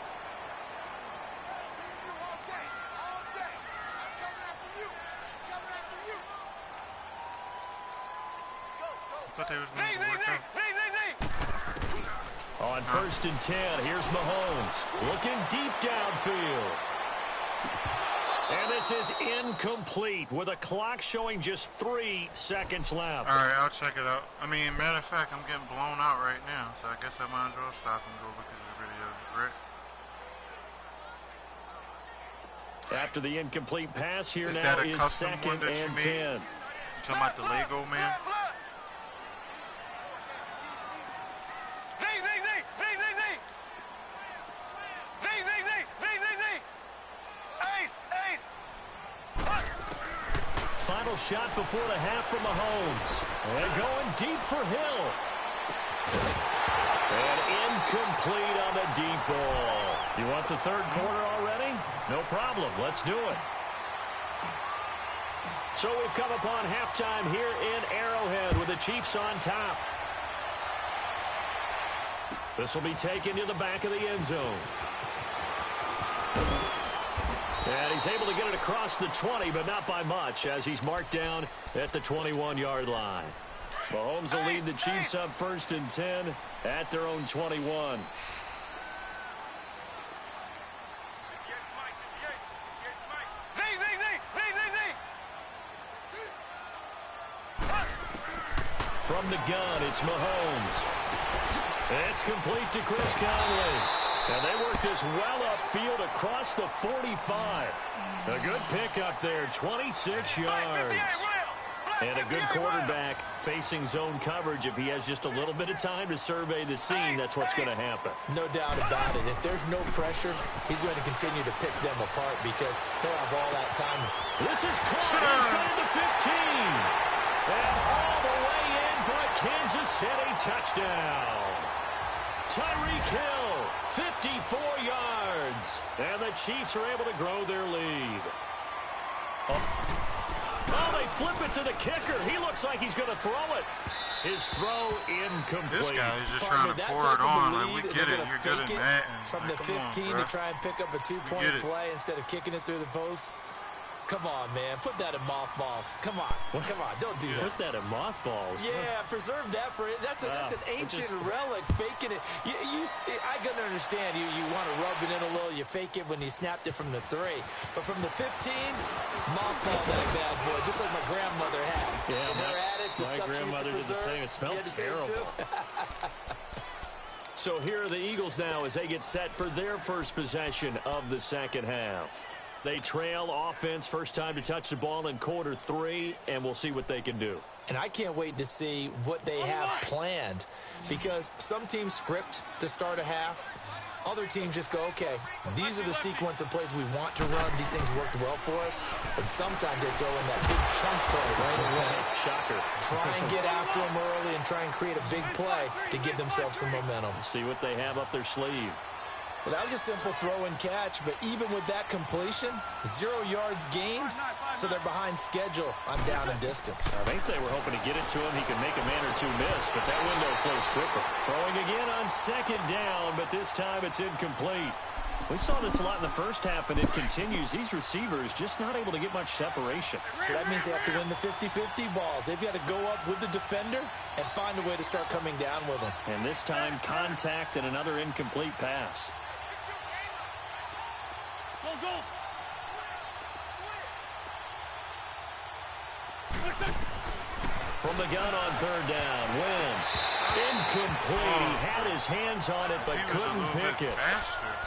I thought they was going to work out. On 1st and 10, here's Mahomes. Looking deep downfield. And this is incomplete with a clock showing just 3 seconds left. All right, I'll check it out. I mean, matter of fact, I'm getting blown out right now, so I guess I might as well stop and go because of the video, right? After the incomplete pass here now is 2nd and 10. You talking about the Lego man? Final shot before the half from Mahomes. And going deep for Hill. And incomplete on the deep ball. You want the 3rd quarter already? No problem. Let's do it. So we've come upon halftime here in Arrowhead with the Chiefs on top. This will be taken to the back of the end zone. And he's able to get it across the 20, but not by much, as he's marked down at the 21-yard line. Mahomes will lead the Chiefs up 1st and 10 at their own 21. From the gun, it's Mahomes. It's complete to Chris Conley. And they work this well upfield across the 45. A good pickup there, 26 yards. And a good quarterback facing zone coverage. If he has just a little bit of time to survey the scene, that's what's going to happen. No doubt about it. If there's no pressure, he's going to continue to pick them apart because he'll have all that time. This is caught inside the 15. And all the way in for a Kansas City touchdown. Tyreek Hill, 54 yards. And the Chiefs are able to grow their lead. Oh, they flip it to the kicker. He looks like he's going to throw it. His throw incomplete. This guy is just trying to pour it on. Like, we get it. You're good at that. From the 15 to try and pick up a 2-point play instead of kicking it through the post. Come on, man. Put that in mothballs. Come on. Come on. Don't do that. Put that in mothballs. Yeah, preserve that for it. That's an ancient relic. Faking it. I can understand. You want to rub it in a little. You fake it when you snapped it from the 3. But from the 15, mothball that bad boy, just like my grandmother had. Yeah, and her at it, the stuff she used to preserve. Did the same. It smelled terrible. So here are the Eagles now as they get set for their first possession of the second half. They trail offense, first time to touch the ball in quarter 3, and we'll see what they can do. And I can't wait to see what they have planned, because some teams script to start a half. Other teams just go, okay, these are the sequence of plays we want to run. These things worked well for us. And sometimes they throw in that big chunk play right away. Shocker. Try and get after them early and try and create a big play to give themselves some momentum. See what they have up their sleeve. Well, that was a simple throw and catch, but even with that completion, 0 yards gained, so they're behind schedule on down and distance. I think they were hoping to get it to him. He could make a man or two miss, but that window closed quicker. Throwing again on second down, but this time it's incomplete. We saw this a lot in the first half, and it continues. These receivers just not able to get much separation. So that means they have to win the 50-50 balls. They've got to go up with the defender and find a way to start coming down with them. And this time, contact and another incomplete pass. Go. From the gun on third down, Wentz. Incomplete. He had his hands on it, but couldn't pick it.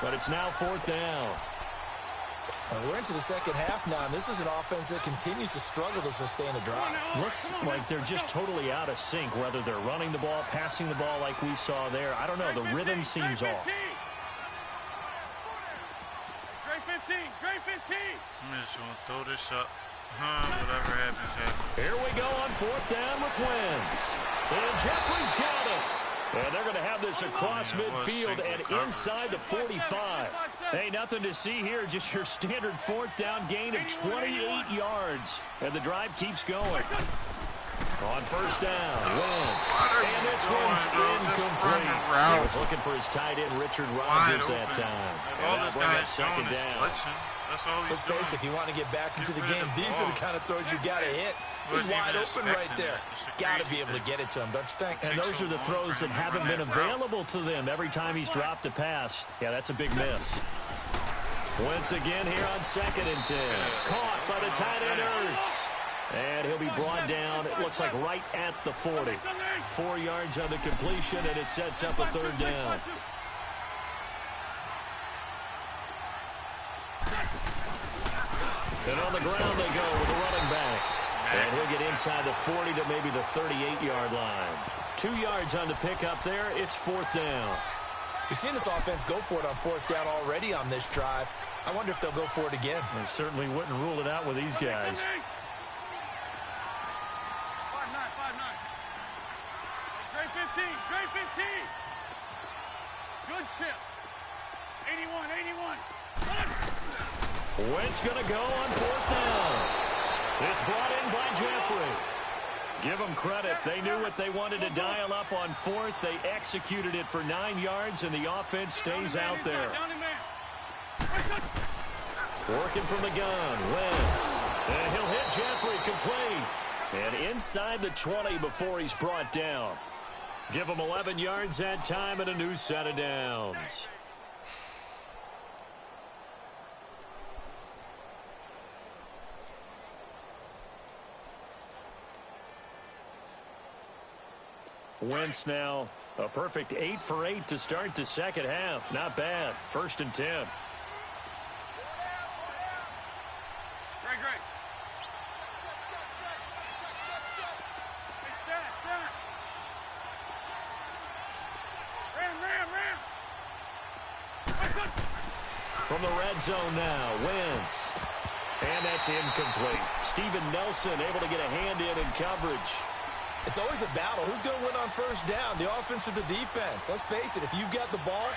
But it's now 4th down. We're into the second half now, and this is an offense that continues to struggle to sustain a drive. Looks like they're just totally out of sync, whether they're running the ball, passing the ball like we saw there. I don't know. The rhythm seems off. Great 15. I'm just going to throw this up. Whatever happens. Here we go on 4th down with Wentz. And Jeffrey's got it. And they're going to have this across midfield and inside the 45. Hey, nothing to see here. Just your standard 4th down gain of 28 yards. And the drive keeps going. On first down, Wentz. And this one's incomplete. He was looking for his tight end, Richard Rodgers, that time. All this guy's doing is blitzing. That's all he's doing. Let's face it, if you want to get back into the game, these are the kind of throws you got to hit. He's wide open right there. Got to be able to get it to him, don't you think? And those are the throws that haven't been available to them every time he's dropped a pass. Yeah, that's a big miss. Wentz again here on 2nd and 10. Caught by the tight end, Ertz. And he'll be brought down, it looks like right at the 40. 4 yards on the completion, and it sets up a 3rd down. And on the ground they go with the running back. And he'll get inside the 40 to maybe the 38-yard line. 2 yards on the pickup there. It's 4th down. We've seen this offense go for it on 4th down already on this drive. I wonder if they'll go for it again. They certainly wouldn't rule it out with these guys. 5-9. Great 15. Good chip. 81. Wentz going to go on 4th down. It's brought in by Jeffrey. Give them credit. They knew what they wanted to dial up on 4th. They executed it for 9 yards, and the offense stays out there. Working from the gun, Wentz. And he'll hit Jeffrey complete. And inside the 20 before he's brought down. Give him 11 yards that time and a new set of downs. Wentz now a perfect 8 for 8 to start the second half. Not bad. 1st and 10. Great. Hey, stand. Ram. From the red zone now, Wentz. And that's incomplete. Steven Nelson able to get a hand in coverage. It's always a battle. Who's going to win on 1st down, the offense or the defense? Let's face it, if you've got the ball,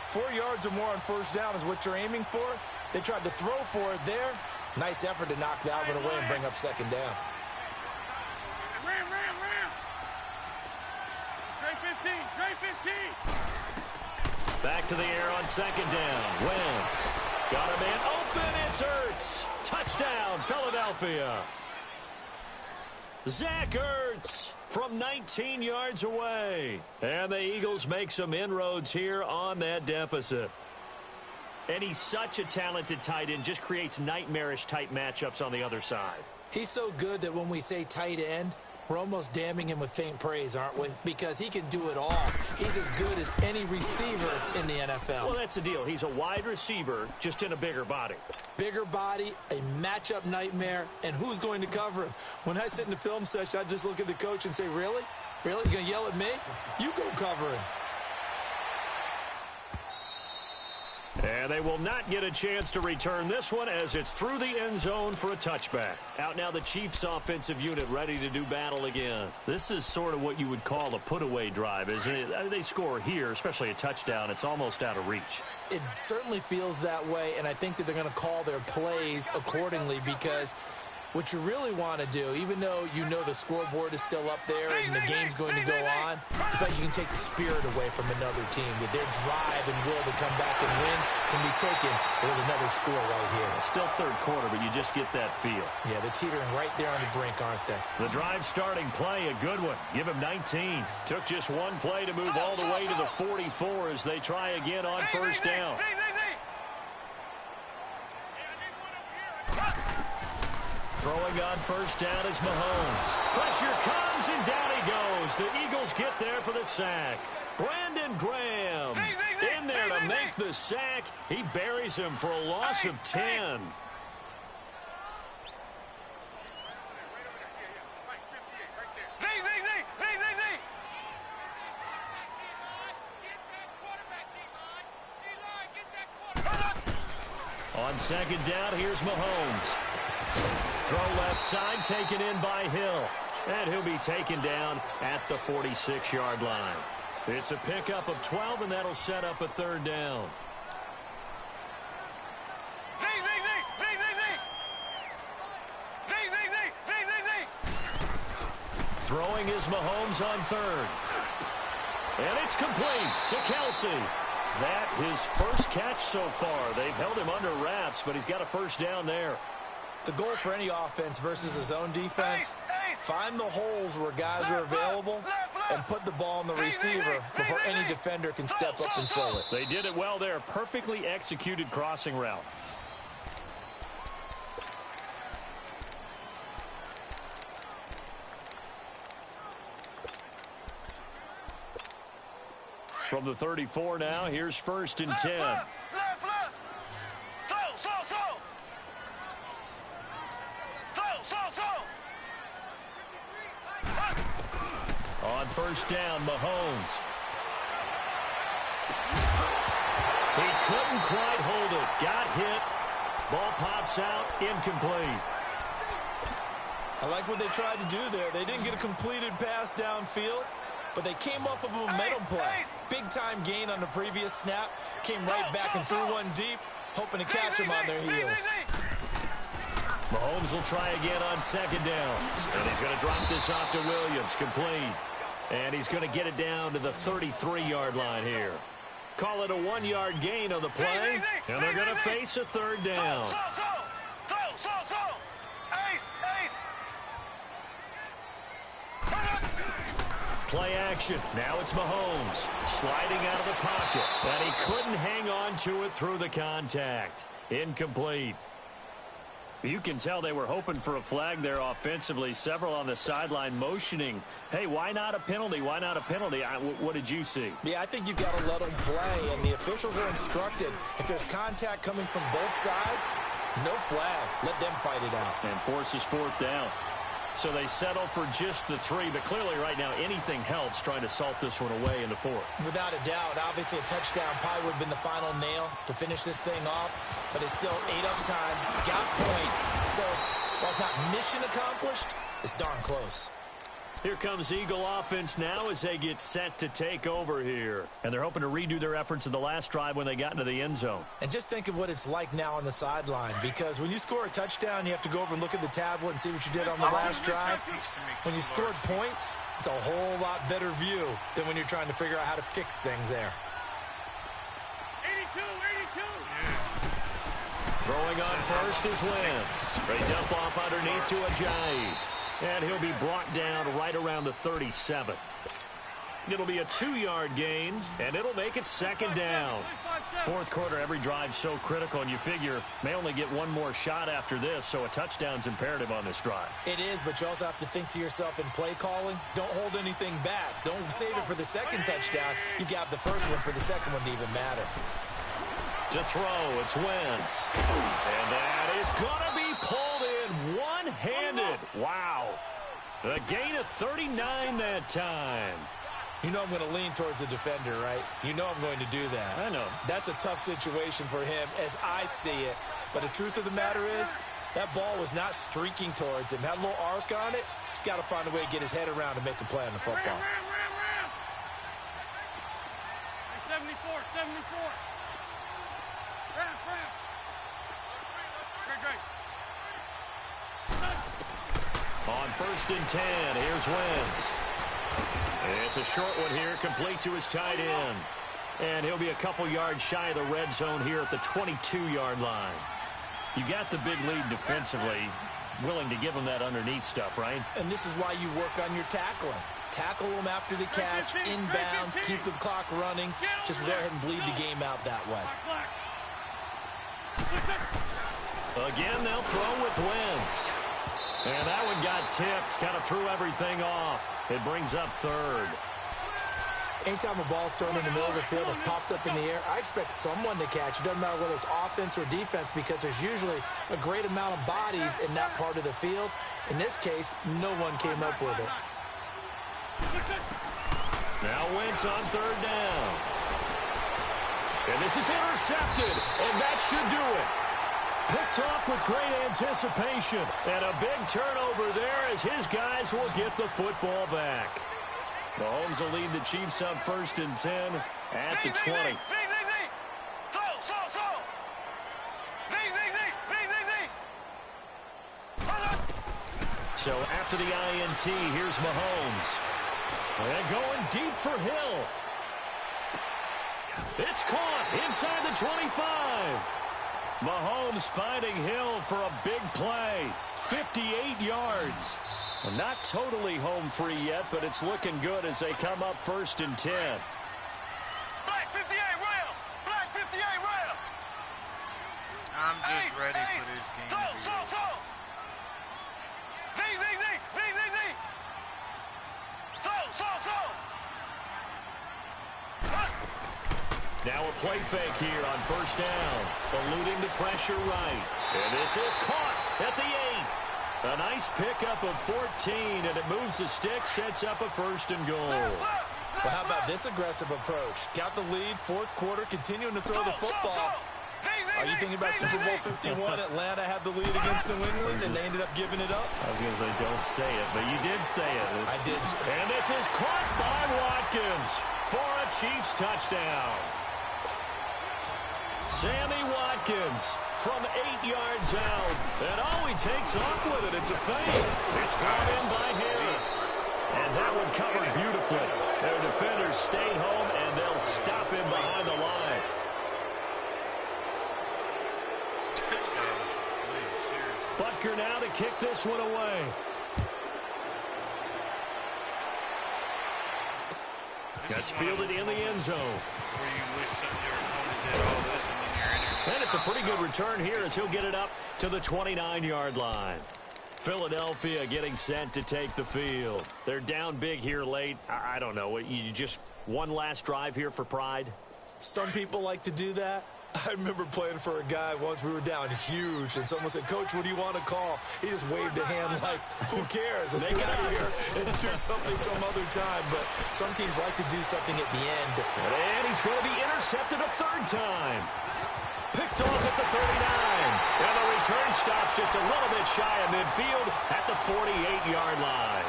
4 yards or more on 1st down is what you're aiming for. They tried to throw for it there. Nice effort to knock that one away and bring up 2nd down. Ram. Trey 15. Back to the air on 2nd down. Wentz. Got a man open. It's Ertz. Touchdown, Philadelphia. Zach Ertz from 19 yards away. And the Eagles make some inroads here on that deficit. And he's such a talented tight end, just creates nightmarish type matchups on the other side. He's so good that when we say tight end, we're almost damning him with faint praise, aren't we? Because he can do it all. He's as good as any receiver in the NFL. Well, that's the deal. He's a wide receiver, just in a bigger body. Bigger body, a matchup nightmare, and who's going to cover him? When I sit in the film session, I just look at the coach and say, really? Really? You're going to yell at me? You go cover him. And they will not get a chance to return this one as it's through the end zone for a touchback. Out now the Chiefs offensive unit ready to do battle again. This is sort of what you would call a put-away drive, isn't it? They score here, especially a touchdown. It's almost out of reach. It certainly feels that way, and I think that they're going to call their plays accordingly because what you really want to do, even though you know the scoreboard is still up there and the game's going to go on, but you can take the spirit away from another team. That their drive and will to come back and win can be taken with another score right here. Still 3rd quarter, but you just get that feel. Yeah, they're teetering right there on the brink, aren't they? The drive starting play, a good one. Give him 19. Took just one play to move all the way to the 44 as they try again on 1st down. Throwing on 1st down is Mahomes. Pressure comes, and down he goes. The Eagles get there for the sack. Brandon Graham in there to make the sack. He buries him for a loss of 10. On 2nd down, here's Mahomes. Throw left side, taken in by Hill. And he'll be taken down at the 46-yard line. It's a pickup of 12, and that'll set up a 3rd down. Throwing is Mahomes on 3rd. And it's complete to Kelsey. That his first catch so far. They've held him under wraps, but he's got a 1st down there. The goal for any offense versus a zone defense, find the holes where guys are available and put the ball on the receiver before any defender can step up and fill it. They did it well there. Perfectly executed crossing route. From the 34 now, here's 1st and 10. On 1st down, Mahomes. He couldn't quite hold it. Got hit. Ball pops out. Incomplete. I like what they tried to do there. They didn't get a completed pass downfield, but they came off of a momentum play. Big-time gain on the previous snap. Came right back and threw one deep, hoping to catch them on their heels. Mahomes will try again on 2nd down. And he's going to drop this off to Williams. Complete. And he's going to get it down to the 33-yard line here. Call it a 1-yard gain on the play, and they're going to face a third down. Play action. Now it's Mahomes sliding out of the pocket, and he couldn't hang on to it through the contact. Incomplete. You can tell they were hoping for a flag there offensively. Several on the sideline motioning, hey, why not a penalty? Why not a penalty? What did you see? Yeah, I think you've got to let them play, and the officials are instructed. If there's contact coming from both sides, no flag. Let them fight it out. And forces fourth down. So they settle for just the 3, but clearly right now anything helps trying to salt this one away in the 4th. Without a doubt, obviously a touchdown probably would have been the final nail to finish this thing off, but it's still 8 up time, got points. So while it's not mission accomplished, it's darn close. Here comes Eagle offense now as they get set to take over here. And they're hoping to redo their efforts in the last drive when they got into the end zone. And just think of what it's like now on the sideline, because when you score a touchdown, you have to go over and look at the tablet and see what you did on the last drive. When you scored points, it's a whole lot better view than when you're trying to figure out how to fix things there. 82, 82. Throwing on first is Wentz. They dump off underneath to Ajayi. And he'll be brought down right around the 37. It'll be a 2-yard gain, and it'll make it second down. 4th quarter, every drive's so critical, and you figure may only get one more shot after this, so a touchdown's imperative on this drive. It is, but you also have to think to yourself in play calling, don't hold anything back. Don't save it for the second touchdown. You got the first one for the second one to even matter. To throw, it's Wentz. And that is going to be pulled in one-handed. Wow. A gain of 39 that time. You know I'm going to lean towards the defender, right? You know I'm going to do that. I know. That's a tough situation for him as I see it. But the truth of the matter is, that ball was not streaking towards him. Had a little arc on it. He's got to find a way to get his head around and make a play on the football. Ram. 74. Ram. Great. On 1st and 10, here's Wentz. It's a short one here, complete to his tight end. And he'll be a couple yards shy of the red zone here at the 22-yard line. You got the big lead defensively, willing to give him that underneath stuff, right? And this is why you work on your tackling. Tackle them after the catch, inbounds, keep the clock running. Just go ahead and bleed the game out that way. Again, they'll throw with Wentz. And that one got tipped, kind of threw everything off. It brings up 3rd. Anytime a ball's thrown in the middle of the field, it's popped up in the air, I expect someone to catch. It doesn't matter whether it's offense or defense, because there's usually a great amount of bodies in that part of the field. In this case, no one came up with it. Now Wentz on 3rd down. And this is intercepted, and that should do it. Picked off with great anticipation. And a big turnover there as his guys will get the football back. Mahomes will lead the Chiefs up 1st and 10 at the 20. So after the INT, here's Mahomes. And going deep for Hill. It's caught inside the 25. Mahomes finding Hill for a big play. 58 yards. Well, not totally home free yet, but it's looking good as they come up 1st and 10. Black 58 Rail! Black 58 Rail! I'm just ready for this game to be over. Now a play fake here on 1st down. Eluding the pressure right. And this is caught at the 8. A nice pickup of 14, and it moves the stick, sets up a 1st and goal. Well, how about this aggressive approach? Got the lead, 4th quarter, continuing to throw the football. Are you thinking about Super Bowl 51? Atlanta had the lead against New England, and they ended up giving it up? I was going to say, don't say it, but you did say it. I did. And this is caught by Watkins for a Chiefs touchdown. Sammy Watkins from 8 yards out. And all he takes off with it, it's a fake. It's brought in by Harris. And that one covered beautifully. Their defenders stayed home, and they'll stop him behind the line. Butker now to kick this one away. That's fielded in the end zone. And it's a pretty good return here as he'll get it up to the 29-yard line. Philadelphia getting set to take the field. They're down big here late. I don't know. You just one last drive here for pride? Some people like to do that. I remember playing for a guy once. We were down huge, and someone said, "Coach, what do you want to call?" He just waved a hand like, "Who cares? Let's get out of here and do something some other time." But some teams like to do something at the end. And he's going to be intercepted a third time. Picked off at the 39. And the return stops just a little bit shy of midfield at the 48-yard line.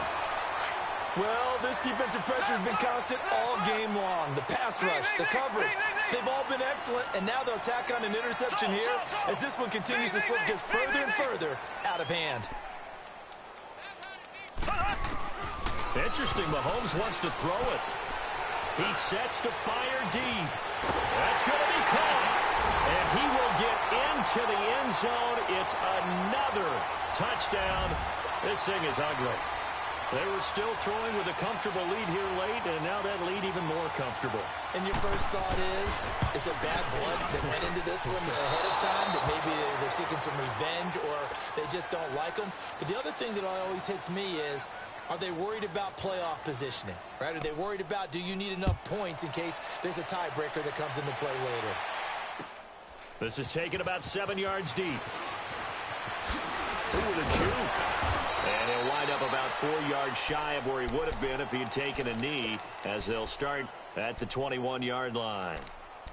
Well, this defensive pressure has been constant all game long. The pass rush, the coverage, they've all been excellent, and now they'll tack on an interception here as this one continues to slip just further and further out of hand. Interesting, Mahomes wants to throw it. He sets to fire deep. That's going to be caught. And he will get into the end zone. It's another touchdown. This thing is ugly. They were still throwing with a comfortable lead here late, and now that lead even more comfortable. And your first thought is it bad blood that went into this one ahead of time, that maybe they're seeking some revenge or they just don't like them? But the other thing that always hits me is, are they worried about playoff positioning, right? Are they worried about, do you need enough points in case there's a tiebreaker that comes into play later? This is taken about 7 yards deep. Ooh, the juke. And he'll wind up about 4 yards shy of where he would have been if he had taken a knee, as they'll start at the 21-yard line.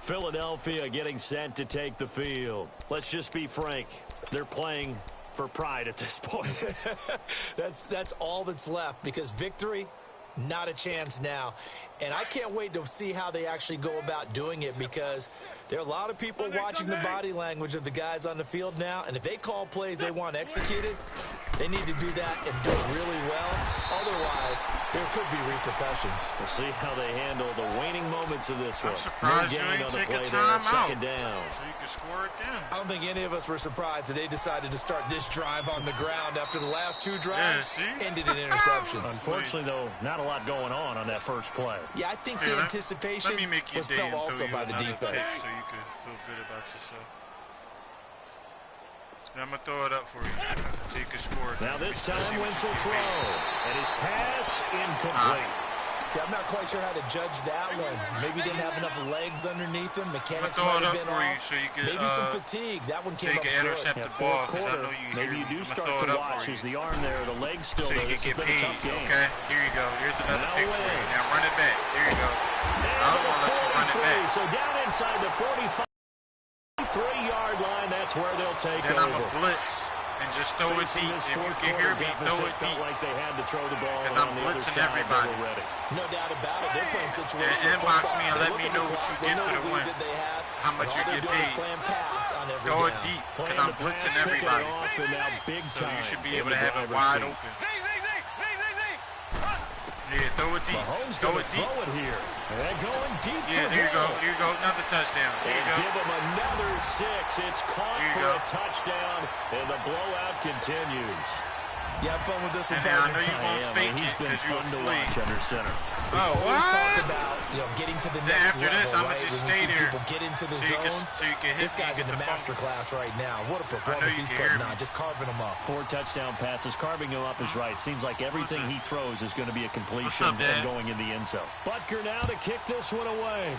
Philadelphia getting set to take the field. Let's just be frank. They're playing for pride at this point. That's all that's left, because victory, not a chance now. And I can't wait to see how they actually go about doing it, because there are a lot of people watching the body language of the guys on the field now, and if they call plays they want executed, they need to do that and do it really well. Otherwise, there could be repercussions. We'll see how they handle the waning moments of this one. I'm surprised you ain't take a timeout second down. So you can score it then. I don't think any of us were surprised that they decided to start this drive on the ground after the last two drives ended in interceptions. Unfortunately, though, not a lot going on that first play. Yeah, I think the anticipation was felt also by the defense. So you could feel good about yourself. I'm going to throw it up for you so you can score. Now this time, Wentz will throw. And his pass incomplete. See, I'm not quite sure how to judge that one. Maybe he didn't have enough legs underneath him. Mechanics might have been off. So you can, maybe some fatigue. That one came up short. Intercept the ball, quarter, maybe you do start to watch as the arm there, the legs still there. This has been a tough game. Okay, here you go. Here's another pick for you. Now run it back. There you go. I was going to let you run it back. So down inside the 45-3-yard line, that's where they'll take over. Then I'm a blitz. And just throw it deep. If you can hear me, throw it deep. Felt like they had to throw the ball. Because I'm blitzing everybody. No doubt about it. They're playing situations. Inbox me and let me know what you get for the win. How much you get paid. Throw it deep. Because I'm blitzing everybody. So you should be able to have it wide open. Yeah, throw it deep. Mahomes throw it deep. Throw it here. And going deep. Yeah, there you go. There you go. Another touchdown. There you go. Give him another 6. It's caught for a touchdown, and the blowout continues. You have fun with this one, and I know you won't fake it because you're to watch under center. Oh, what? Always talk about, getting to the next level, this, I'm right? Just stay there. People get into the zone. So you can hit this guy's in the master class right now. What a performance he's putting on, just carving them up. 4 touchdown passes. Carving him up is right. Seems like everything he throws is going to be a completion and going in the end zone. Butker now to kick this one away.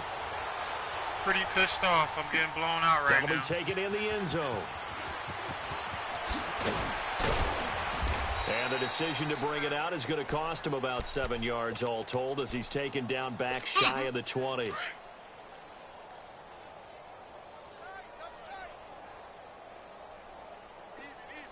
Pretty pissed off. I'm getting blown out right now. That'll be taken in the end zone. And the decision to bring it out is going to cost him about 7 yards all told, as he's taken down back shy of the 20.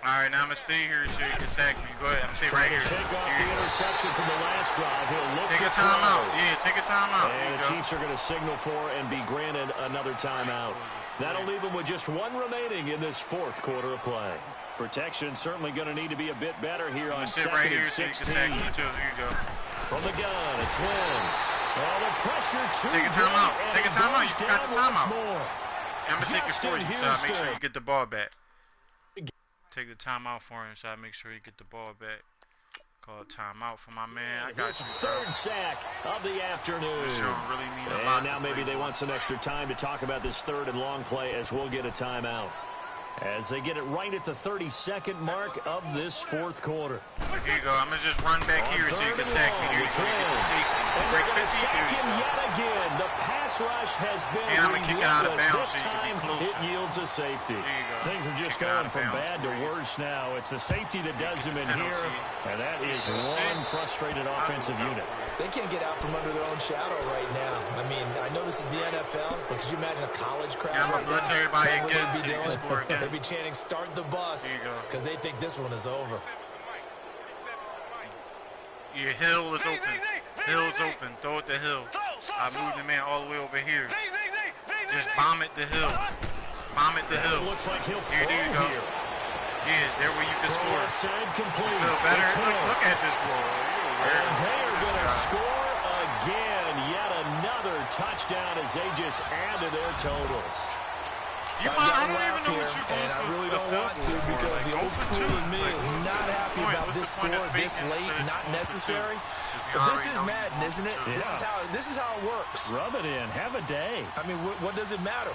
All right, now I'm going to stay here so you can sack me. Go ahead. I'm going to stay right here. Take off the interception from the last drive. He'll look take a timeout. Yeah, take a timeout. And the Chiefs are going to signal for and be granted another timeout. That'll leave them with just 1 remaining in this 4th quarter of play. Protection certainly going to need to be a bit better here on 2nd and 16. So you can sack me too. Here you go. From the gun, it's Wentz. Oh, the pressure too. Take a timeout. Take a timeout. You got the timeout. More. I'm going to take it for you, so make sure you get the ball back. Take the timeout for him, so I make sure you get the ball back. Call a timeout for my man. I got you, bro. Third sack of the afternoon. This don't really mean a lot. And now maybe they want some extra time to talk about this third and long play as we'll get a timeout. As they get it right at the 32nd mark of this fourth quarter. Here you go. I'm going to just run back here so you can sack me here so you get the safety. Break 50. Sack him yet again. The pass rush has been relentless. This time it yields a safety. Things are just going from bad to worse now. It's a safety that does him in here, and that is one frustrated offensive unit. They can't get out from under their own shadow right now. I mean, I know this is the NFL, but could you imagine a college crowd right now? Everybody again so you can score again. They'd be chanting, "Start the bus," because they think this one is over. Yeah, Hill is open. Hill's open. Throw it to Hill. I moved the man all the way over here. Just bomb it to Hill. Bomb it to Hill. Looks like he'll here you go. Here. Yeah, there where you can score. Complete. Feel better? Look at this ball. And they are going to score again. Yet another touchdown as they just add to their totals. I don't even know what you're going and I really don't want to because the old school in me is not happy about this score this late, not necessary. But this is Madden, isn't it? Yeah. This is how it works. Rub it in. Have a day. I mean, what does it matter?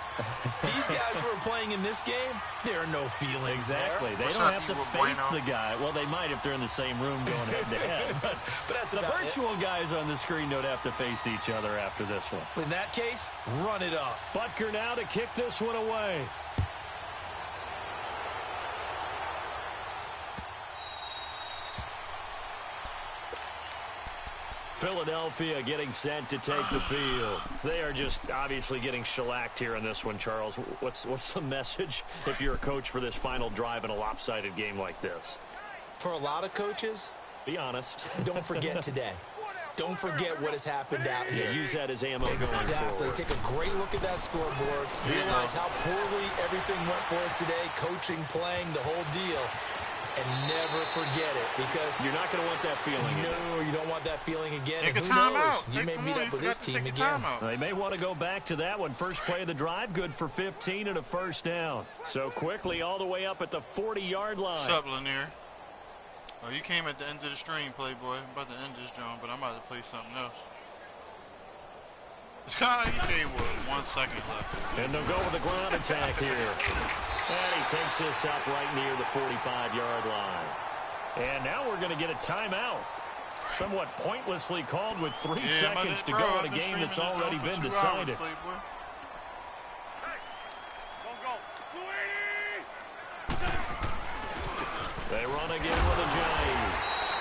These guys who are playing in this game, there are no feelings exactly. there. They don't have to face the guy. Well, they might if they're in the same room going head-to-head. But that's the virtual guys on the screen don't have to face each other after this one. In that case, run it up. Butker now to kick this one away. Philadelphia getting set to take the field. They are just obviously getting shellacked here in this one, Charles. What's the message if you're a coach for this final drive in a lopsided game like this? For a lot of coaches, be honest. Don't forget today. Don't forget what has happened out here. Use that as ammo going forward. Exactly. Take a great look at that scoreboard. Realize how poorly everything went for us today. Coaching, playing, the whole deal. And never forget it because you're not going to want that feeling. No, you don't want that feeling again. Take a timeout. You may meet up with this team again. They may want to go back to that one. First play of the drive, good for 15 and a first down. So quickly all the way up at the 40-yard line. What's up, Lanier? Oh, you came at the end of the stream, Playboy. I'm about to end this drone, but I'm about to play something else. He came with 1 second left. And they'll go with the ground attack here. And he takes this up right near the 45-yard line. And now we're going to get a timeout. Somewhat pointlessly called with 3 seconds to go in a game that's already been decided. They run again with a giant.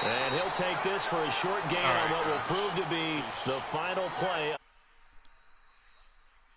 And he'll take this for a short gain on what will prove to be the final play.